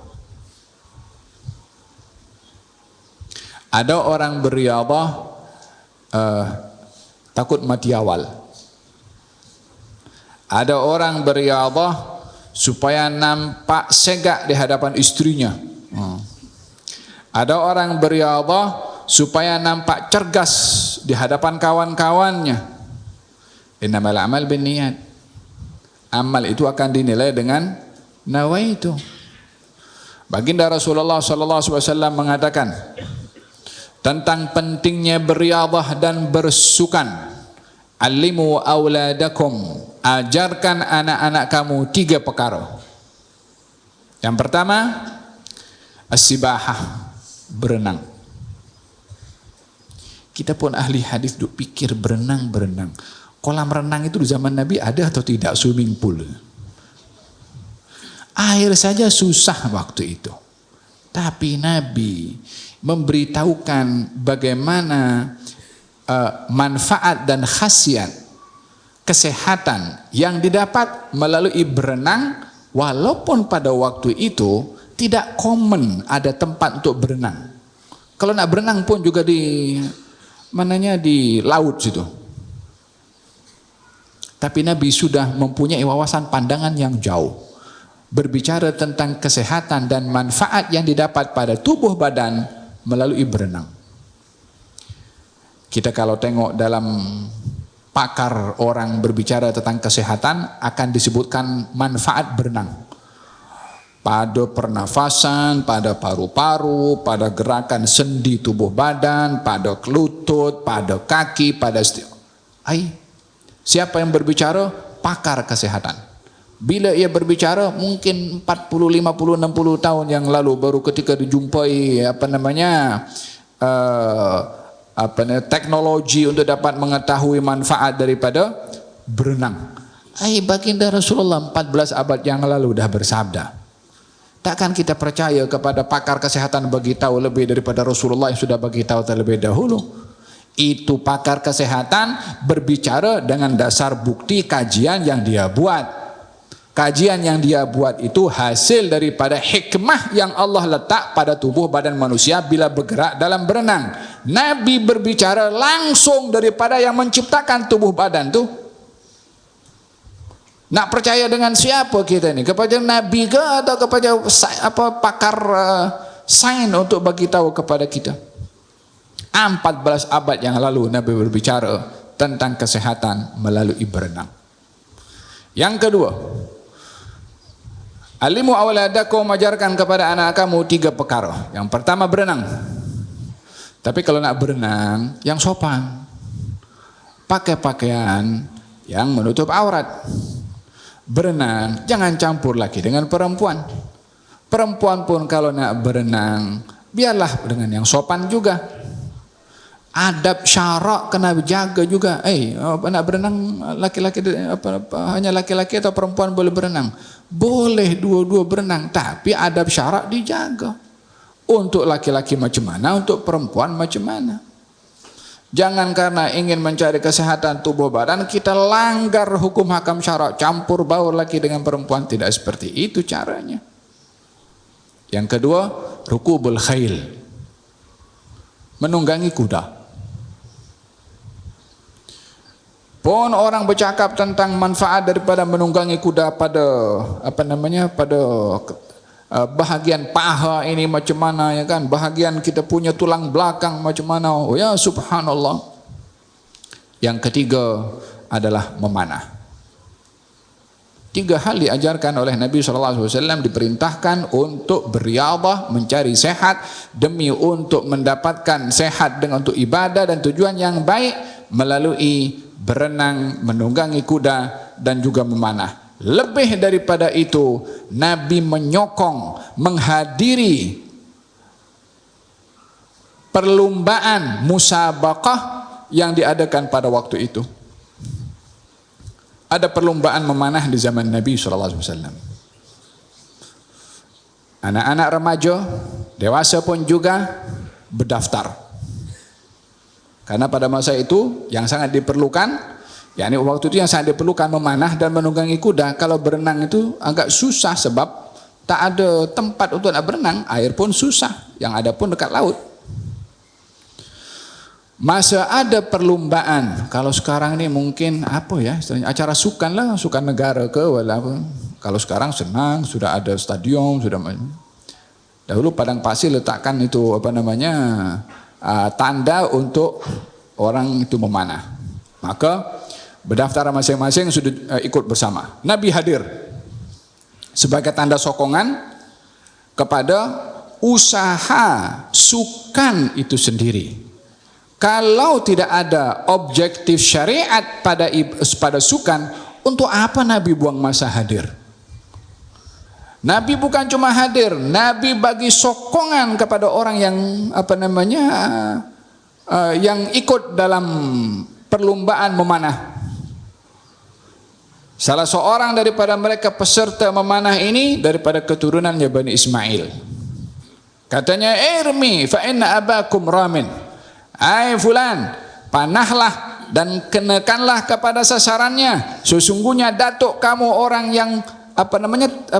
Ada orang berriyadhah takut mati awal. Ada orang berriyadhah supaya nampak segak di hadapan istrinya. Ada orang berriyadhah supaya nampak cergas di hadapan kawan-kawannya. Innamal a'mal binniyat. Amal itu akan dinilai dengan nawaitu. Baginda Rasulullah sallallahu alaihi wasallam mengatakan tentang pentingnya berriyadhah dan bersukan. Alimu auladakum, ajarkan anak-anak kamu 3 perkara. Yang pertama, as-sibahah, berenang. Kita pun ahli hadis duk pikir berenang. Kolam renang itu di zaman Nabi ada atau tidak? Swimming pool. Air saja susah waktu itu. Tapi Nabi memberitahukan bagaimana manfaat dan khasiat kesehatan yang didapat melalui berenang, walaupun pada waktu itu tidak common ada tempat untuk berenang. Kalau nak berenang pun juga di laut situ. Tapi Nabi sudah mempunyai wawasan pandangan yang jauh, berbicara tentang kesehatan dan manfaat yang didapat pada tubuh badan melalui berenang. Kita kalau tengok dalam pakar orang berbicara tentang kesehatan akan disebutkan manfaat berenang pada pernafasan, pada paru-paru, pada gerakan sendi tubuh badan, pada lutut, pada kaki, pada siapa yang berbicara? Pakar kesehatan. Bila ia berbicara mungkin 40, 50, 60 tahun yang lalu, baru ketika dijumpai teknologi untuk dapat mengetahui manfaat daripada berenang. Baginda Rasulullah 14 abad yang lalu dah bersabda. Takkan kita percaya kepada pakar kesehatan bagi tahu lebih daripada Rasulullah yang sudah bagi tahu terlebih dahulu? Itu pakar kesehatan berbicara dengan dasar bukti kajian yang dia buat. Kajian yang dia buat itu hasil daripada hikmah yang Allah letak pada tubuh badan manusia bila bergerak dalam berenang. Nabi berbicara langsung daripada yang menciptakan tubuh badan tu. Nak percaya dengan siapa kita ni? Kepada Nabi ke atau kepada pakar sains untuk bagi tahu kepada kita? 14 abad yang lalu Nabi berbicara tentang kesehatan melalui berenang. Yang kedua, alimu awladakum, ajarkan kepada anak kamu 3 perkara. Yang pertama berenang. Tapi kalau nak berenang yang sopan. Pakai pakaian yang menutup aurat. Berenang jangan campur laki dengan perempuan. Perempuan pun kalau nak berenang biarlah dengan yang sopan juga. Adab syarak kena jaga juga. Nak berenang laki-laki hanya laki-laki atau perempuan boleh berenang? Boleh dua-dua berenang, tapi adab syarak dijaga. Untuk laki-laki macam mana, untuk perempuan macam mana. Jangan karena ingin mencari kesehatan tubuh badan kita langgar hukum hakam syarak, campur baur laki dengan perempuan. Tidak seperti itu caranya. Yang kedua, rukubul khail, menunggangi kuda. Pun orang bercakap tentang manfaat daripada menunggangi kuda pada pada bahagian paha ini macam mana, ya kan, bahagian kita punya tulang belakang macam mana. Oh ya, subhanallah. Yang ketiga, adalah memanah. 3 hal diajarkan oleh Nabi SAW, diperintahkan untuk beriadah, mencari sehat, demi untuk mendapatkan sehat dengan untuk ibadah dan tujuan yang baik melalui berenang, menunggangi kuda, dan juga memanah. Lebih daripada itu, Nabi menyokong, menghadiri perlombaan musabaqah yang diadakan pada waktu itu. Ada perlombaan memanah di zaman Nabi SAW. Anak-anak remaja, dewasa pun juga berdaftar. Karena pada masa itu yang sangat diperlukan, yakni waktu itu yang sangat diperlukan memanah dan menunggangi kuda. Kalau berenang itu agak susah sebab tak ada tempat untuk nak berenang, air pun susah, yang ada pun dekat laut. Masa ada perlombaan, kalau sekarang ini mungkin apa ya, acara sukan lah, sukan negara ke walaupun. Kalau sekarang senang, sudah ada stadion, sudah. Dahulu padang pasir letakkan itu tanda untuk orang itu memanah. Maka berdaftar masing-masing sudah ikut bersama. Nabi hadir sebagai tanda sokongan kepada usaha sukan itu sendiri. Kalau tidak ada objektif syariat pada sukan, untuk apa Nabi buang masa hadir? Nabi bukan cuma hadir, Nabi bagi sokongan kepada orang yang yang ikut dalam perlombaan memanah. Salah seorang daripada mereka peserta memanah ini daripada keturunannya Bani Ismail. Katanya, "Irmi fa inna abakum ramin." Hai fulan, panahlah dan kenakanlah kepada sasarannya. Sesungguhnya datuk kamu orang yang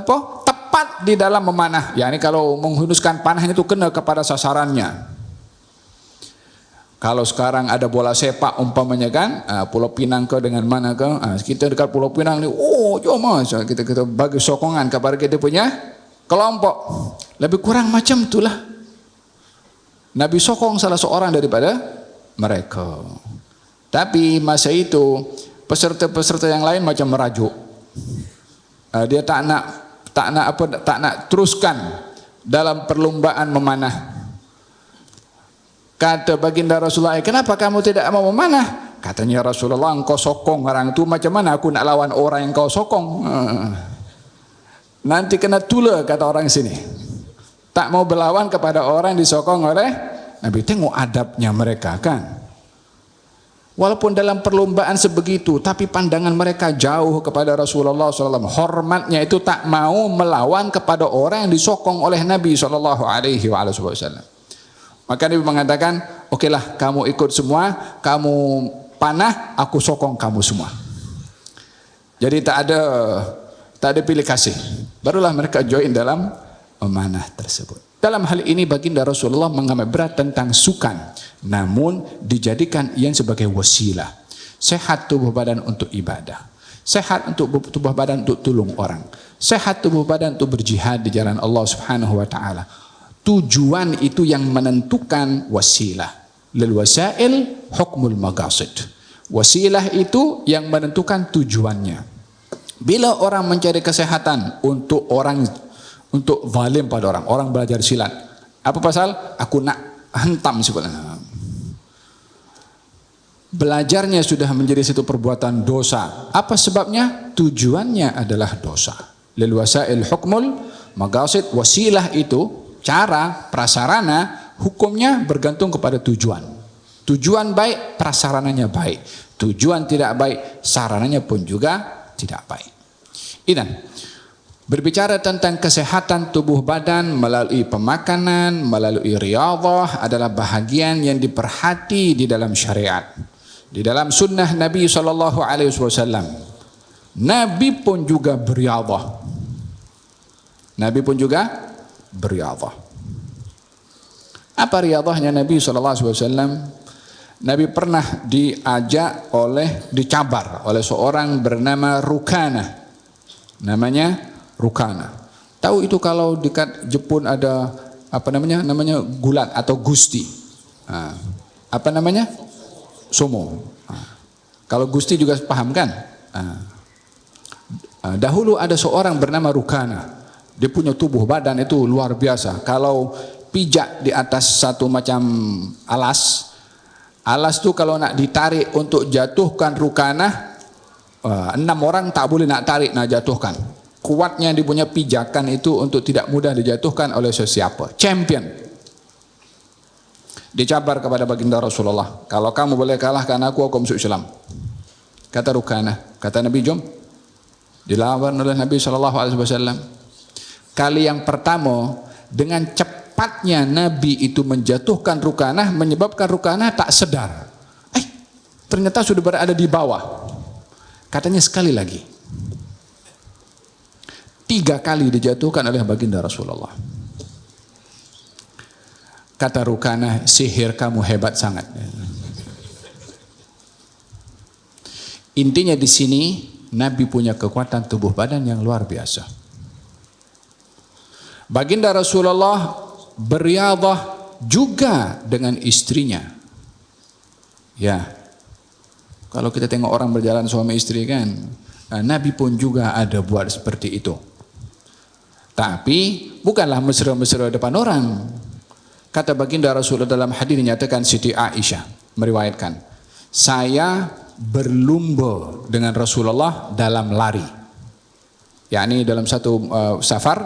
tepat di dalam memanah. Yani kalau menghunuskan panah itu kena kepada sasarannya. Kalau sekarang ada bola sepak umpamanya kan, Pulau Pinang ke dengan mana ke, kita dekat Pulau Pinang ni, jom kita bagi sokongan kepada kita punya kelompok. Lebih kurang macam itulah. Nabi sokong salah seorang daripada mereka. Tapi masa itu peserta-peserta yang lain macam merajuk. Dia tak nak teruskan dalam perlombaan memanah. Kata baginda Rasulullah, "Kenapa kamu tidak mau memanah?" Katanya, "Rasulullah, engkau sokong orang itu, macam mana aku nak lawan orang yang kau sokong? Nanti kena tula," kata orang sini. Tak mau berlawan kepada orang yang disokong oleh Nabi. Tengok adabnya mereka kan. Walaupun dalam perlombaan sebegitu, tapi pandangan mereka jauh kepada Rasulullah SAW. Hormatnya itu tak mau melawan kepada orang yang disokong oleh Nabi SAW. Maka Nabi mengatakan, "Okeylah, kamu ikut semua, kamu panah, aku sokong kamu semua." Jadi tak ada pilih kasih. Barulah mereka join dalam memanah tersebut. Dalam hal ini baginda Rasulullah mengambil berat tentang sukan, namun dijadikan ia sebagai wasilah. Sehat tubuh badan untuk ibadah, sehat untuk tubuh badan untuk tolong orang, sehat tubuh badan untuk berjihad di jalan Allah Subhanahu wa taala. Tujuan itu yang menentukan wasilah. Lil wasail hukmul maqasid. Wasilah itu yang menentukan tujuannya. Bila orang mencari kesehatan untuk zalim pada orang belajar silat. Apa pasal? Aku nak hentam sebenarnya. Belajarnya sudah menjadi satu perbuatan dosa. Apa sebabnya? Tujuannya adalah dosa. Lil wasail hukmul maqasid. Wasilah itu cara, prasarana, hukumnya bergantung kepada tujuan. Tujuan baik, prasarananya baik. Tujuan tidak baik, sarananya pun juga tidak baik. Idan, berbicara tentang kesehatan tubuh badan melalui pemakanan, melalui riyadhah adalah bahagian yang diperhati di dalam syariat. Di dalam sunnah Nabi SAW. Nabi pun juga beriyadhah. Apa riyadhahnya Nabi SAW? Nabi pernah dicabar oleh seorang bernama Rukana. Namanya Rukana. Tahu itu kalau dekat Jepun ada namanya gulat atau gusti. Sumo. Kalau Gusti juga paham kan? Dahulu ada seorang bernama Rukana. Dia punya tubuh badan itu luar biasa. Kalau pijak di atas satu macam alas tuh kalau nak ditarik untuk jatuhkan Rukana, 6 orang tak boleh nak tarik, nak jatuhkan. Kuatnya dia punya pijakan itu untuk tidak mudah dijatuhkan oleh sesiapa. Champion. Dicabar kepada baginda Rasulullah, kalau kamu boleh kalahkan aku masuk Islam. Kata Rukana, kata Nabi, jom. Dilawan oleh Nabi SAW. Kali yang pertama, dengan cepatnya Nabi itu menjatuhkan Rukanah, menyebabkan Rukanah tak sadar. Ternyata sudah berada di bawah. Katanya sekali lagi. 3 kali dijatuhkan oleh baginda Rasulullah. Kata Rukanah, sihir kamu hebat sangat. Intinya di sini Nabi punya kekuatan tubuh badan yang luar biasa. Baginda Rasulullah beriadah juga dengan istrinya. Ya, kalau kita tengok orang berjalan suami istri kan, Nabi pun juga ada buat seperti itu. Tapi bukanlah mesra-mesra depan orang. Kata baginda Rasulullah dalam hadis dinyatakan, Siti Aisyah meriwayatkan, saya berlumba dengan Rasulullah dalam lari. Yakni dalam satu safar,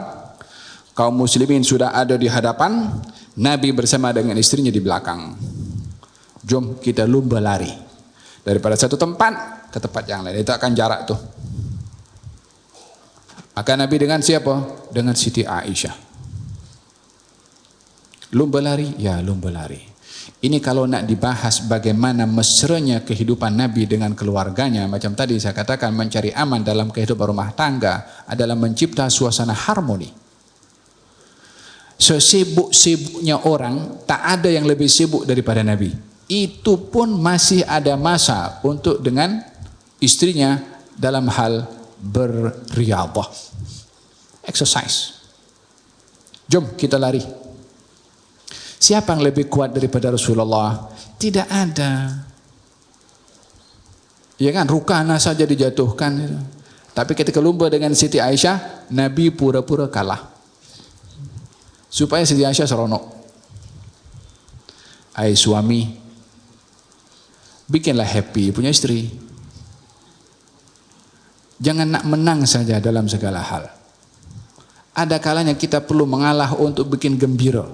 kaum muslimin sudah ada di hadapan, Nabi bersama dengan istrinya di belakang. Jom kita lumba lari daripada satu tempat ke tempat yang lain. Itu akan jarak tuh. Maka Nabi dengan siapa? Dengan Siti Aisyah. Lumba lari? Ya, lumba lari. Ini kalau nak dibahas bagaimana mesranya kehidupan Nabi dengan keluarganya, macam tadi saya katakan, mencari aman dalam kehidupan rumah tangga adalah mencipta suasana harmoni. Sesibuk-sibuknya orang, tak ada yang lebih sibuk daripada Nabi. Itu pun masih ada masa untuk dengan istrinya dalam hal berriyadhah, exercise. Jom kita lari. Siapa yang lebih kuat daripada Rasulullah? Tidak ada. Ya kan, Rukanah saja dijatuhkan. Tapi ketika lumba dengan Siti Aisyah, Nabi pura-pura kalah. Supaya Siti Aisyah seronok. Hai suami, bikinlah happy punya istri. Jangan nak menang saja dalam segala hal. Ada kalanya kita perlu mengalah untuk bikin gembira.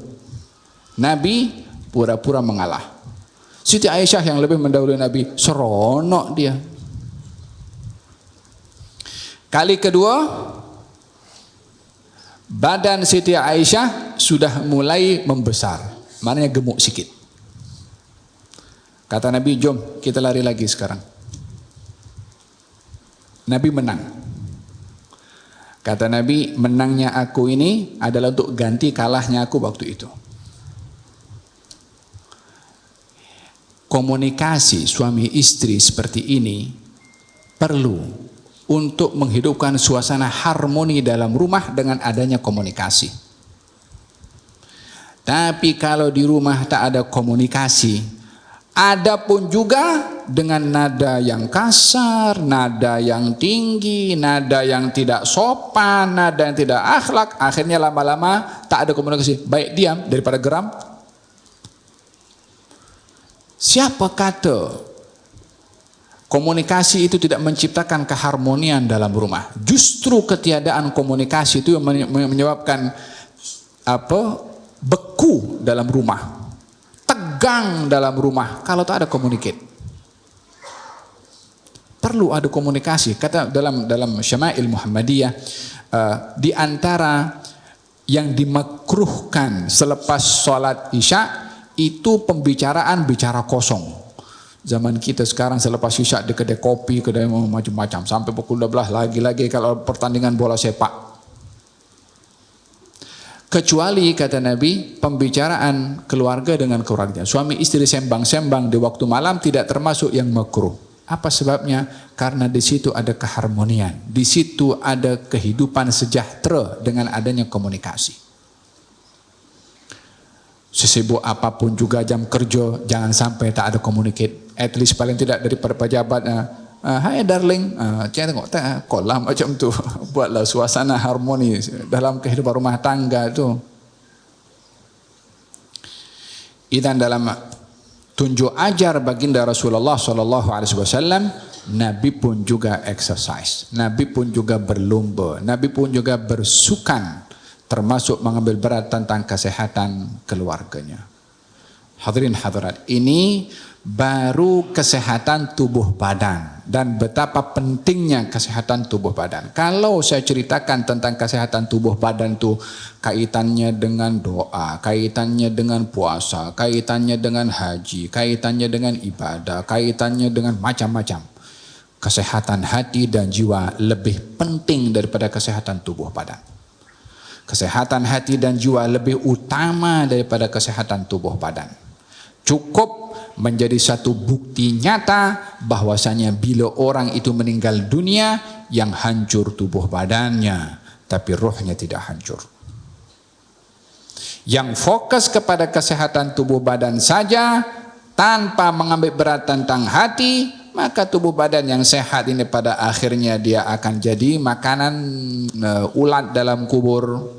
Nabi pura-pura mengalah. Siti Aisyah yang lebih mendahului Nabi, seronok dia. Kali kedua, badan Siti Aisyah sudah mulai membesar, maknanya gemuk sikit. Kata Nabi, jom kita lari lagi sekarang. Nabi menang. Kata Nabi, menangnya aku ini adalah untuk ganti kalahnya aku waktu itu. Komunikasi suami istri seperti ini perlu untuk menghidupkan suasana harmoni dalam rumah dengan adanya komunikasi. Tapi kalau di rumah tak ada komunikasi, ada pun juga dengan nada yang kasar, nada yang tinggi, nada yang tidak sopan, nada yang tidak akhlak, akhirnya lama-lama tak ada komunikasi. Baik diam daripada geram. Siapa kata komunikasi itu tidak menciptakan keharmonian dalam rumah? Justru ketiadaan komunikasi itu yang menyebabkan beku dalam rumah, tegang dalam rumah kalau tak ada communicate. Perlu ada komunikasi. Kata dalam Syama'il Muhammadiyah, di antara yang dimakruhkan selepas sholat Isya itu pembicaraan bicara kosong. Zaman kita sekarang selepas Isya di kedai kopi, kedai macam-macam, sampai pukul 12 lagi-lagi kalau pertandingan bola sepak. Kecuali kata Nabi, pembicaraan keluarga dengan keluarga, suami istri sembang-sembang di waktu malam tidak termasuk yang makruh. Apa sebabnya? Karena di situ ada keharmonian, di situ ada kehidupan sejahtera dengan adanya komunikasi. Sesibuk apapun juga jam kerja, jangan sampai tak ada communicate. At least paling tidak daripada pejabat, hai darling, saya tengok tak, kolah macam tu. Buatlah suasana harmoni dalam kehidupan rumah tangga tu. Dan dalam tunjuk ajar baginda Rasulullah SAW, Nabi pun juga exercise, Nabi pun juga berlomba, Nabi pun juga bersukan, termasuk mengambil berat tentang kesehatan keluarganya. Hadirin hadirat, ini baru kesehatan tubuh badan dan betapa pentingnya kesehatan tubuh badan. Kalau saya ceritakan tentang kesehatan tubuh badan itu, kaitannya dengan doa, kaitannya dengan puasa, kaitannya dengan haji, kaitannya dengan ibadah, kaitannya dengan macam-macam. Kesehatan hati dan jiwa lebih penting daripada kesehatan tubuh badan. Kesehatan hati dan jiwa lebih utama daripada kesehatan tubuh badan. Cukup menjadi satu bukti nyata bahwasanya bila orang itu meninggal dunia, yang hancur tubuh badannya, tapi rohnya tidak hancur. Yang fokus kepada kesehatan tubuh badan saja tanpa mengambil berat tentang hati, maka tubuh badan yang sehat ini pada akhirnya dia akan jadi makanan ulat dalam kubur.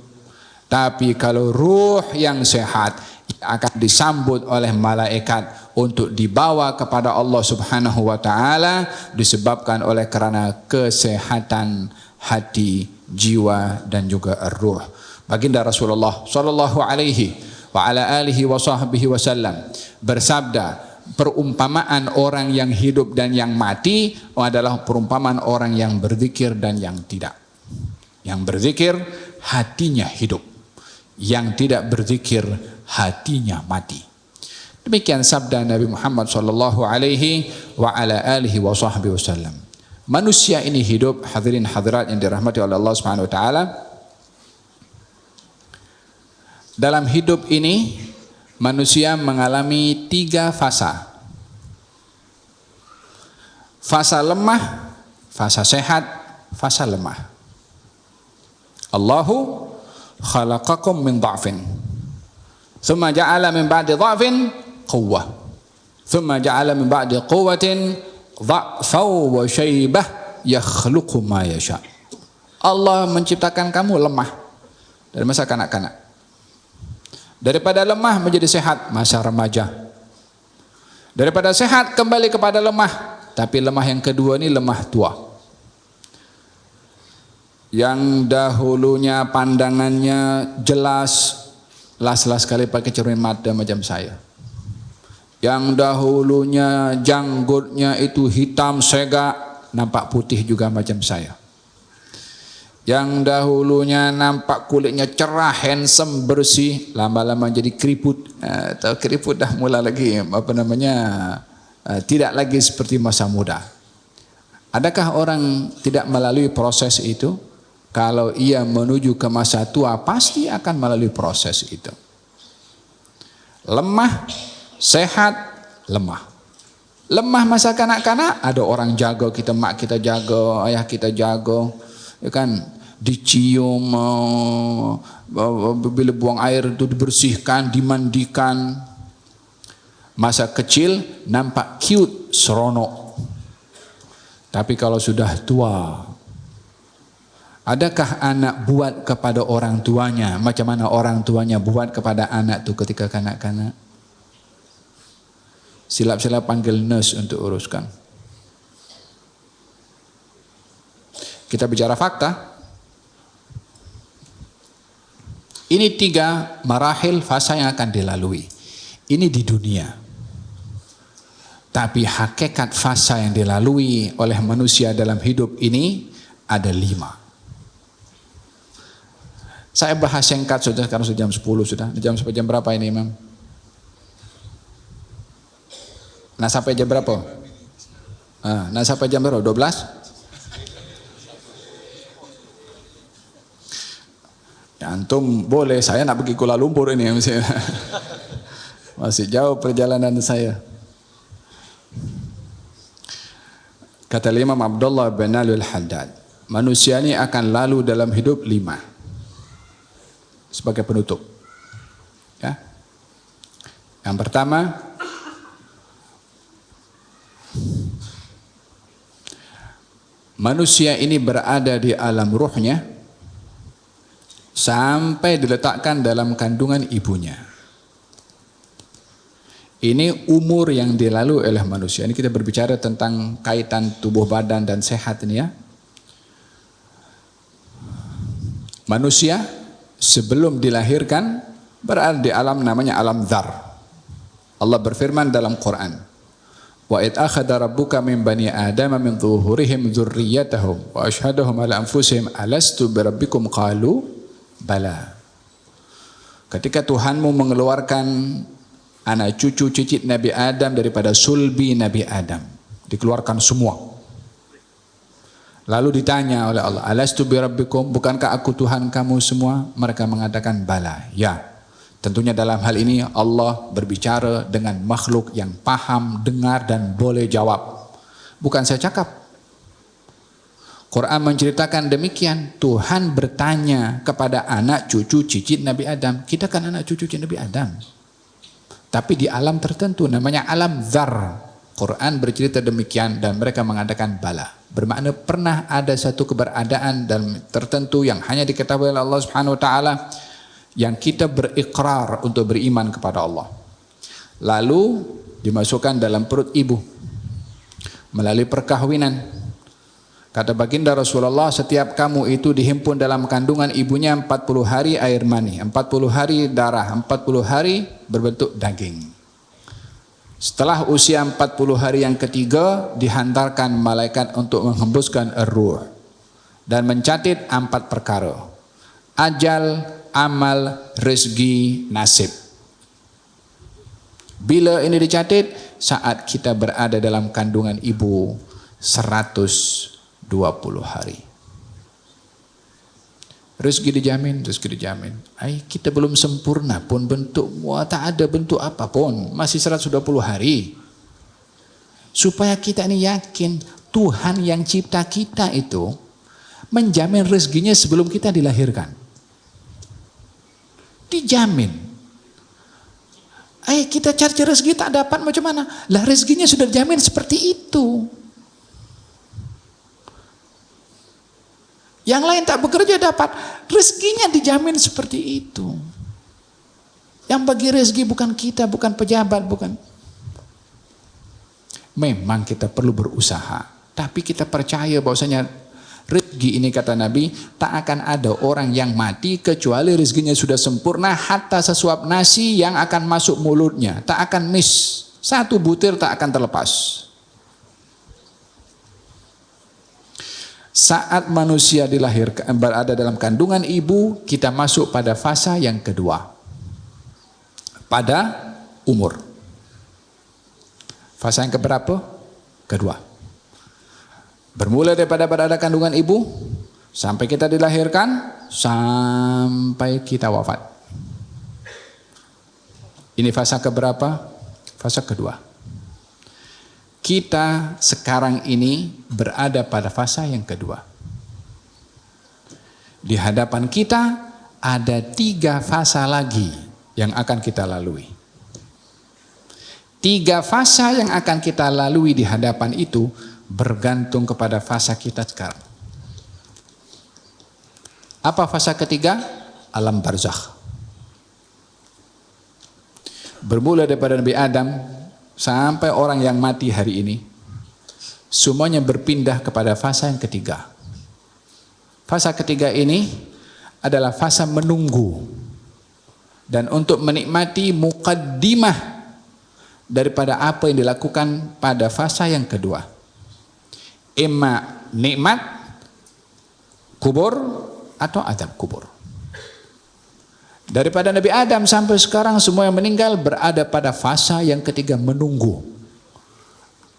Tapi kalau ruh yang sehat akan disambut oleh malaikat untuk dibawa kepada Allah Subhanahu wa taala, disebabkan oleh kerana kesehatan hati, jiwa dan juga ruh. Baginda Rasulullah sallallahu alaihi wa ala alihi wa sahbihi wasallam bersabda, perumpamaan orang yang hidup dan yang mati adalah perumpamaan orang yang berzikir dan yang tidak. Yang berzikir hatinya hidup, yang tidak berzikir hatinya mati. Demikian sabda Nabi Muhammad sallallahu alaihi wa ala alihi wa sahbihi wasallam. Manusia ini hidup, hadirin hadirat yang dirahmati oleh Allah Subhanahu wa taala. Dalam hidup ini manusia mengalami 3 fasa. Fasa lemah, fasa sehat, fasa lemah. Allahu khalaqakum min dha'fin, thumma ja'ala min ba'di dha'fin quwwah, thumma ja'ala min ba'di quwwatin dha'faw wa syaibah yakhluqu ma yasha. Allah menciptakan kamu lemah dari masa kanak-kanak. Daripada lemah menjadi sehat masa remaja. Daripada sehat kembali kepada lemah, tapi lemah yang kedua ini lemah tua. Yang dahulunya pandangannya jelas, las-las sekali pakai cermin mata macam saya. Yang dahulunya janggutnya itu hitam segak, nampak putih juga macam saya. Yang dahulunya nampak kulitnya cerah, handsome, bersih, lama-lama jadi keriput. Atau keriput dah mula lagi, tidak lagi seperti masa muda. Adakah orang tidak melalui proses itu? Kalau ia menuju ke masa tua, pasti akan melalui proses itu. Lemah, sehat, lemah. Lemah masa kanak-kanak, ada orang jaga kita, mak kita jaga, ayah kita jaga, ya kan, dicium, bila buang air itu dibersihkan, dimandikan. Masa kecil nampak cute, seronok. Tapi kalau sudah tua, adakah anak buat kepada orang tuanya macam mana orang tuanya buat kepada anak itu ketika kanak-kanak? Silap-silap panggil nurse untuk uruskan. Kita bicara fakta. Ini 3 marahil fasa yang akan dilalui. Ini di dunia. Tapi hakikat fasa yang dilalui oleh manusia dalam hidup ini ada 5. Saya bahas singkat sudah, sekarang sudah jam 10 sudah. Jam sampai jam berapa ini, Imam? Nah, sampai jam berapa? Nah, sampai jam berapa? 12? Ya, antum boleh, saya nak pergi Kuala Lumpur ini masih jauh perjalanan saya. Kata Imam Abdullah bin Al-Haddad, manusia ini akan lalu dalam hidup 5 sebagai penutup. Ya. Yang pertama, manusia ini berada di alam ruhnya sampai diletakkan dalam kandungan ibunya. Ini umur yang dilalui oleh manusia. Ini kita berbicara tentang kaitan tubuh badan dan sehat ini ya. Manusia sebelum dilahirkan berada di alam namanya alam dzar. Allah berfirman dalam Quran, wa id akhadha rabbuka min bani adama min zuhurihim dzurriyyatahum wa ashhadahum ala anfusihim alastu birabbikum qalu bala. Ketika Tuhanmu mengeluarkan anak cucu cicit Nabi Adam daripada sulbi Nabi Adam, dikeluarkan semua. Lalu ditanya oleh Allah, alastu birabbikum, bukankah aku Tuhan kamu semua? Mereka mengatakan bala, ya. Tentunya dalam hal ini Allah berbicara dengan makhluk yang paham, dengar dan boleh jawab. Bukan saya cakap. Quran menceritakan demikian. Tuhan bertanya kepada anak cucu cicit Nabi Adam. Kita kan anak cucu cicit Nabi Adam. Tapi di alam tertentu namanya alam dzar. Quran bercerita demikian dan mereka mengatakan bala. Bermakna pernah ada satu keberadaan dan tertentu yang hanya diketahui oleh Allah Subhanahu wa taala yang kita berikrar untuk beriman kepada Allah. Lalu dimasukkan dalam perut ibu melalui perkahwinan. Kata baginda Rasulullah, setiap kamu itu dihimpun dalam kandungan ibunya 40 hari air mani, 40 hari darah, 40 hari berbentuk daging. Setelah usia 40 hari yang ketiga, dihantarkan malaikat untuk menghembuskan ruh dan mencatat 4 perkara. Ajal, amal, rezeki, nasib. Bila ini dicatat? Saat kita berada dalam kandungan ibu 120 hari. Rezeki dijamin, rezeki dijamin. Kita belum sempurna pun bentuk, tak ada bentuk apapun, masih 120 hari. Supaya kita ini yakin Tuhan yang cipta kita itu menjamin rezekinya sebelum kita dilahirkan. Dijamin. Kita cari rezeki tak dapat macam mana? Lah rezekinya sudah dijamin seperti itu. Yang lain tak bekerja dapat, rezekinya dijamin seperti itu. Yang bagi rezeki bukan kita, bukan pejabat, bukan. Memang kita perlu berusaha, tapi kita percaya bahwasanya rezeki ini, kata Nabi, tak akan ada orang yang mati kecuali rezekinya sudah sempurna, hatta sesuap nasi yang akan masuk mulutnya tak akan miss, satu butir tak akan terlepas. Saat manusia dilahirkan, berada dalam kandungan ibu, kita masuk pada fasa yang kedua. Pada umur. Fasa yang keberapa? Kedua. Bermula daripada berada kandungan ibu, sampai kita dilahirkan, sampai kita wafat. Ini fasa keberapa? Fasa kedua. Kita sekarang ini berada pada fasa yang kedua. Di hadapan kita ada 3 fasa lagi yang akan kita lalui. 3 fasa yang akan kita lalui di hadapan itu bergantung kepada fasa kita sekarang. Apa fasa ketiga? Alam barzakh. Bermula daripada Nabi Adam sampai orang yang mati hari ini, semuanya berpindah kepada fasa yang ketiga. Fasa ketiga ini adalah fasa menunggu dan untuk menikmati muqaddimah daripada apa yang dilakukan pada fasa yang kedua. Imma nikmat kubur atau azab kubur. Daripada Nabi Adam sampai sekarang semua yang meninggal berada pada fasa yang ketiga, menunggu.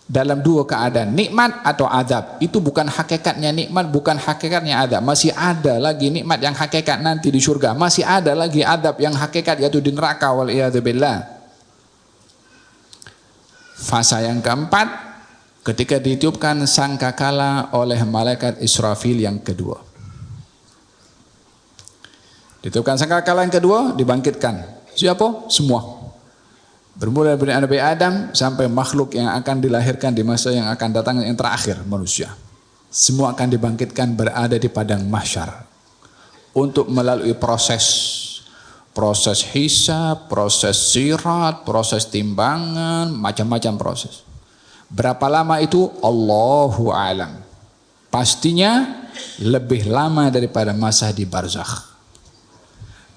Dalam 2 keadaan, nikmat atau azab. Itu bukan hakikatnya nikmat, bukan hakikatnya azab. Masih ada lagi nikmat yang hakikat nanti di surga. Masih ada lagi azab yang hakikat yaitu di neraka, wal'iyadzubillah. Fasa yang keempat, ketika ditiupkan sangkakala oleh malaikat Israfil yang kedua. Ditiupkan sangkakala yang kedua, dibangkitkan. Siapa? Semua. Bermula dari Nabi Adam sampai makhluk yang akan dilahirkan di masa yang akan datang yang terakhir, manusia. Semua akan dibangkitkan berada di padang mahsyar untuk melalui proses hisab, proses sirat, proses timbangan, macam-macam proses. Berapa lama itu? Allahu a'lam. Pastinya lebih lama daripada masa di barzakh.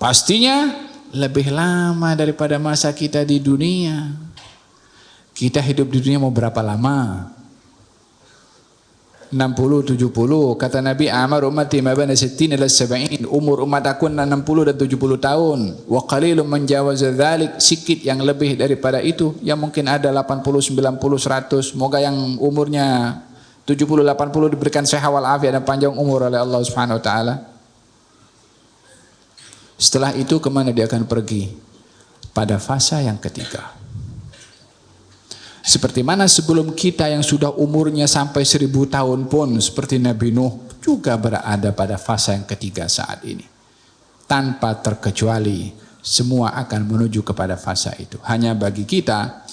Pastinya lebih lama daripada masa kita di dunia. Kita hidup di dunia mau berapa lama? 60, 70. Kata Nabi, amar ummati ma baina 60 ila 70. Umur umat aku 60 dan 70 tahun. Wa qalilun man jawaza dzalik. Sikit yang lebih daripada itu. Yang mungkin ada 80, 90, 100. Semoga yang umurnya 70, 80 diberikan sehat wal afiat dan panjang umur oleh Allah Subhanahu wa taala. Setelah itu kemana dia akan pergi? Pada fasa yang ketiga. Seperti mana sebelum kita yang sudah umurnya sampai 1000 tahun pun seperti Nabi Nuh juga berada pada fasa yang ketiga saat ini. Tanpa terkecuali semua akan menuju kepada fasa itu. Hanya bagi kita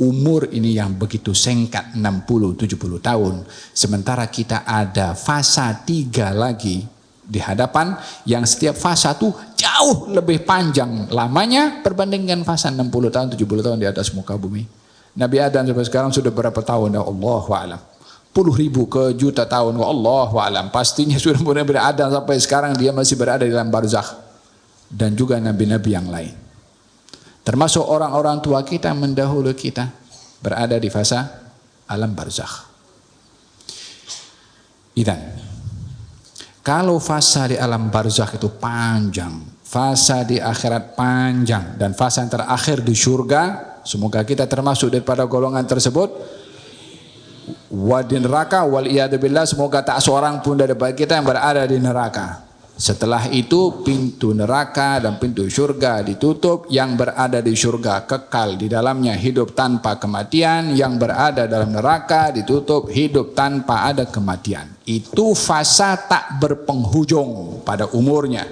umur ini yang begitu singkat 60-70 tahun. Sementara kita ada fasa 3 lagi di hadapan yang setiap fasa itu jauh lebih panjang lamanya perbandingkan fasa 60 tahun 70 tahun di atas muka bumi. Nabi Adam sampai sekarang sudah berapa tahun? Ya Allah wa'alam. Puluh ribu ke juta tahun. Ya Allah wa'alam. Pastinya sudah mulai Nabi Adam sampai sekarang dia masih berada di dalam barzakh. Dan juga nabi-nabi yang lain. Termasuk orang-orang tua kita mendahului kita berada di fasa alam barzakh. Idan kalau fasa di alam barzakh itu panjang, fasa di akhirat panjang, dan fasa yang terakhir di surga, semoga kita termasuk daripada golongan tersebut. Wa di neraka, wal iyadzubillah, semoga tak seorang pun daripada kita yang berada di neraka. Setelah itu pintu neraka dan pintu surga ditutup, yang berada di surga kekal di dalamnya hidup tanpa kematian, yang berada dalam neraka ditutup hidup tanpa ada kematian. Itu fasa tak berpenghujung pada umurnya.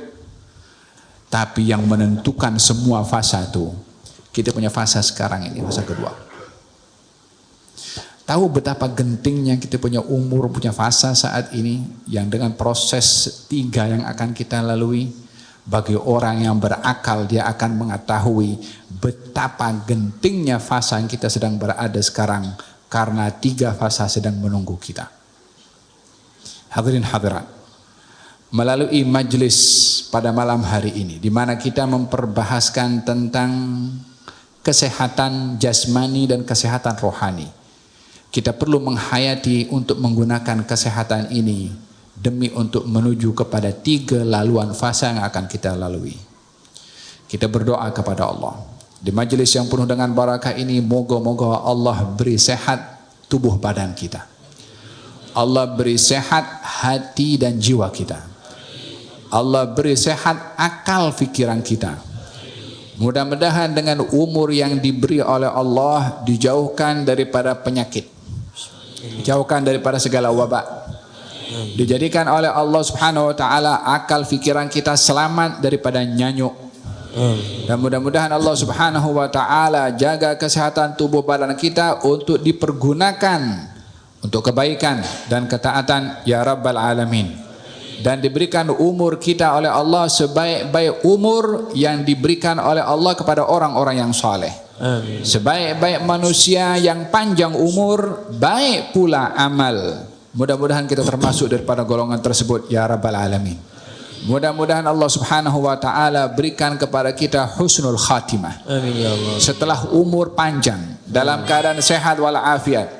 Tapi yang menentukan semua fasa itu, kita punya fasa sekarang ini, fasa kedua. Tahu betapa gentingnya kita punya umur, punya fasa saat ini yang dengan proses 3 yang akan kita lalui. Bagi orang yang berakal dia akan mengetahui betapa gentingnya fasa yang kita sedang berada sekarang karena 3 fasa sedang menunggu kita. Hadirin hadirat, melalui majlis pada malam hari ini di mana kita memperbahaskan tentang kesehatan jasmani dan kesehatan rohani. Kita perlu menghayati untuk menggunakan kesehatan ini demi untuk menuju kepada 3 laluan fasa yang akan kita lalui. Kita berdoa kepada Allah. Di majelis yang penuh dengan barakah ini, moga-moga Allah beri sehat tubuh badan kita. Allah beri sehat hati dan jiwa kita. Allah beri sehat akal fikiran kita. Mudah-mudahan dengan umur yang diberi oleh Allah dijauhkan daripada penyakit. Jauhkan daripada segala wabak. Dijadikan oleh Allah Subhanahu wa taala akal fikiran kita selamat daripada nyanyuk. Dan mudah-mudahan Allah Subhanahu wa taala jaga kesehatan tubuh badan kita untuk dipergunakan untuk kebaikan dan ketaatan ya rabbal alamin. Dan diberikan umur kita oleh Allah sebaik-baik umur yang diberikan oleh Allah kepada orang-orang yang saleh. Amin. Sebaik-baik manusia yang panjang umur, baik pula amal. Mudah-mudahan kita termasuk daripada golongan tersebut ya rabbal alamin. Mudah-mudahan Allah Subhanahu wa taala berikan kepada kita husnul khatimah. Amin ya Allah. Setelah umur panjang dalam keadaan sehat walafiat.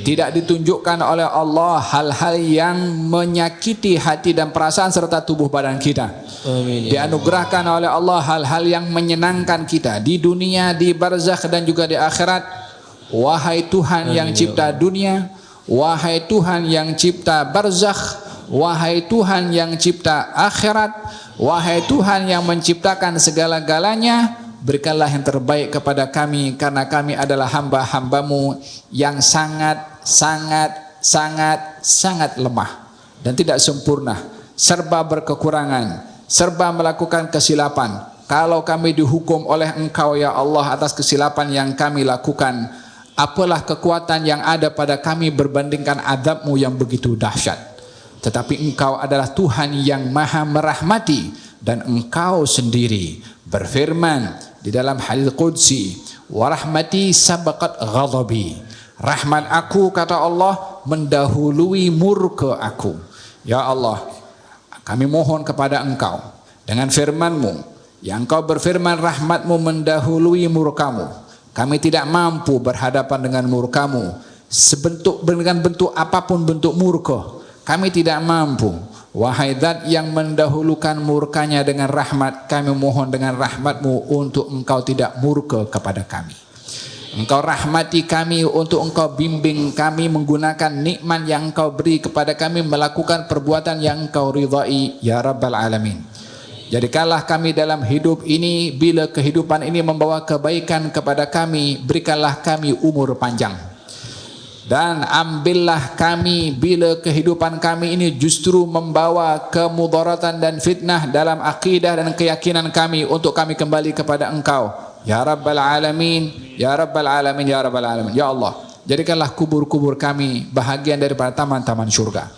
Tidak ditunjukkan oleh Allah hal-hal yang menyakiti hati dan perasaan serta tubuh badan kita. Amin, ya dianugerahkan Allah. Oleh Allah hal-hal yang menyenangkan kita di dunia, di barzakh dan juga di akhirat. Wahai Tuhan yang cipta dunia, wahai Tuhan yang cipta barzakh, wahai Tuhan yang cipta akhirat, wahai Tuhan yang menciptakan segala-galanya, berikanlah yang terbaik kepada kami karena kami adalah hamba-hambamu yang sangat lemah dan tidak sempurna, serba berkekurangan, serba melakukan kesilapan. kalau kami dihukum oleh Engkau ya Allah atas kesilapan yang kami lakukan, apalah kekuatan yang ada pada kami berbandingkan azab-Mu yang begitu dahsyat. Tetapi Engkau adalah Tuhan yang maha merahmati, dan Engkau sendiri berfirman di dalam hadits qudsi, wa rahmati sabaqat ghadabi. Rahmat aku, kata Allah, mendahului murka aku. Ya Allah, kami mohon kepada Engkau dengan firman-Mu yang Engkau berfirman rahmat-Mu mendahului murka-Mu. Kami tidak mampu berhadapan dengan murka-Mu dengan bentuk apapun bentuk murka. Kami tidak mampu. Wahai Zat yang mendahulukan murkanya dengan rahmat, kami mohon dengan rahmat-Mu untuk Engkau tidak murka kepada kami. Engkau rahmati kami, untuk Engkau bimbing kami menggunakan nikmat yang Engkau beri kepada kami, melakukan perbuatan yang Engkau ridai ya Rabbal Alamin. Jadikanlah kami dalam hidup ini, bila kehidupan ini membawa kebaikan kepada kami, berikanlah kami umur panjang. Dan ambillah kami bila kehidupan kami ini justru membawa kemudaratan dan fitnah dalam akidah dan keyakinan kami, untuk kami kembali kepada Engkau ya Rabbal Alamin, ya Rabbal Alamin, ya Rabbal Alamin. Ya Allah, jadikanlah kubur-kubur kami bahagian daripada taman-taman syurga.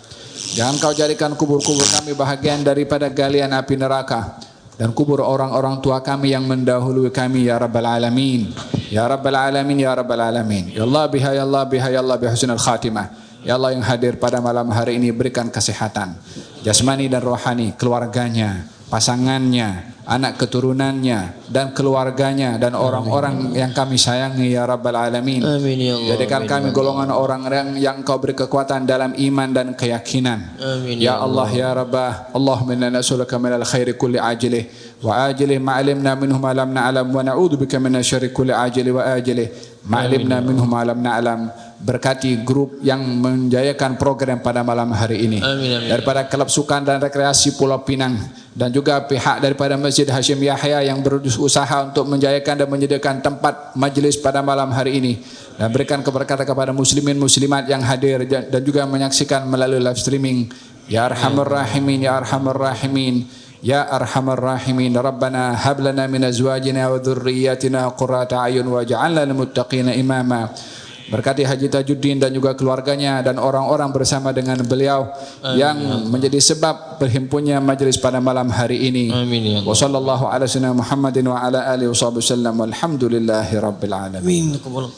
Jangan Kau jadikan kubur-kubur kami bahagian daripada galian api neraka, dan kubur orang-orang tua kami yang mendahului kami ya Rabbal Alamin, ya Rabbal Alamin, ya Rabbal Alamin. Ya Allah biha, ya Allah biha, ya Allah bihusnul khatimah. Ya Allah yang hadir pada malam hari ini, berikan kesehatan jasmani dan rohani keluarganya, pasangannya, anak keturunannya, dan keluarganya, dan orang-orang yang kami sayangi ya Rabbal Alamin. Amin ya Allah. Jadikan kami golongan orang yang Kau beri kekuatan dalam iman dan keyakinan. Amin ya Allah ya Rabbah. Allahumma inna nas'aluka minal khairi kulli ajilih wa ajilih ma'alimna minhu ma lam na'lam, wa na'udzubika minasyarri kulli ajilih wa ajilih ma'alimna minhu ma lam na'lam. Berkati grup yang menjayakan program pada malam hari ini. Amin, amin. Daripada Klub Sukan dan Rekreasi Pulau Pinang, dan juga pihak daripada Masjid Hashim Yahya yang berusaha untuk menjayakan dan menyediakan tempat majlis pada malam hari ini. Dan berikan keberkatan kepada muslimin muslimat yang hadir dan juga menyaksikan melalui live streaming. Ya Arhamar Rahimin, ya Arhamar Rahimin, ya Arhamar Rahimin. Rabbana hab lana min azwajina wa dhurriyyatina qurrata a'yun waj'alna lil muttaqina imama. Berkati Haji Tajuddin dan juga keluarganya dan orang-orang bersama dengan beliau yang menjadi sebab berhimpunnya majlis pada malam hari ini. Amin ya Allah. Wa sallallahu ala sayyidina Muhammadin wa ala alihi wasallam. Walhamdulillahi rabbil alamin. Amin.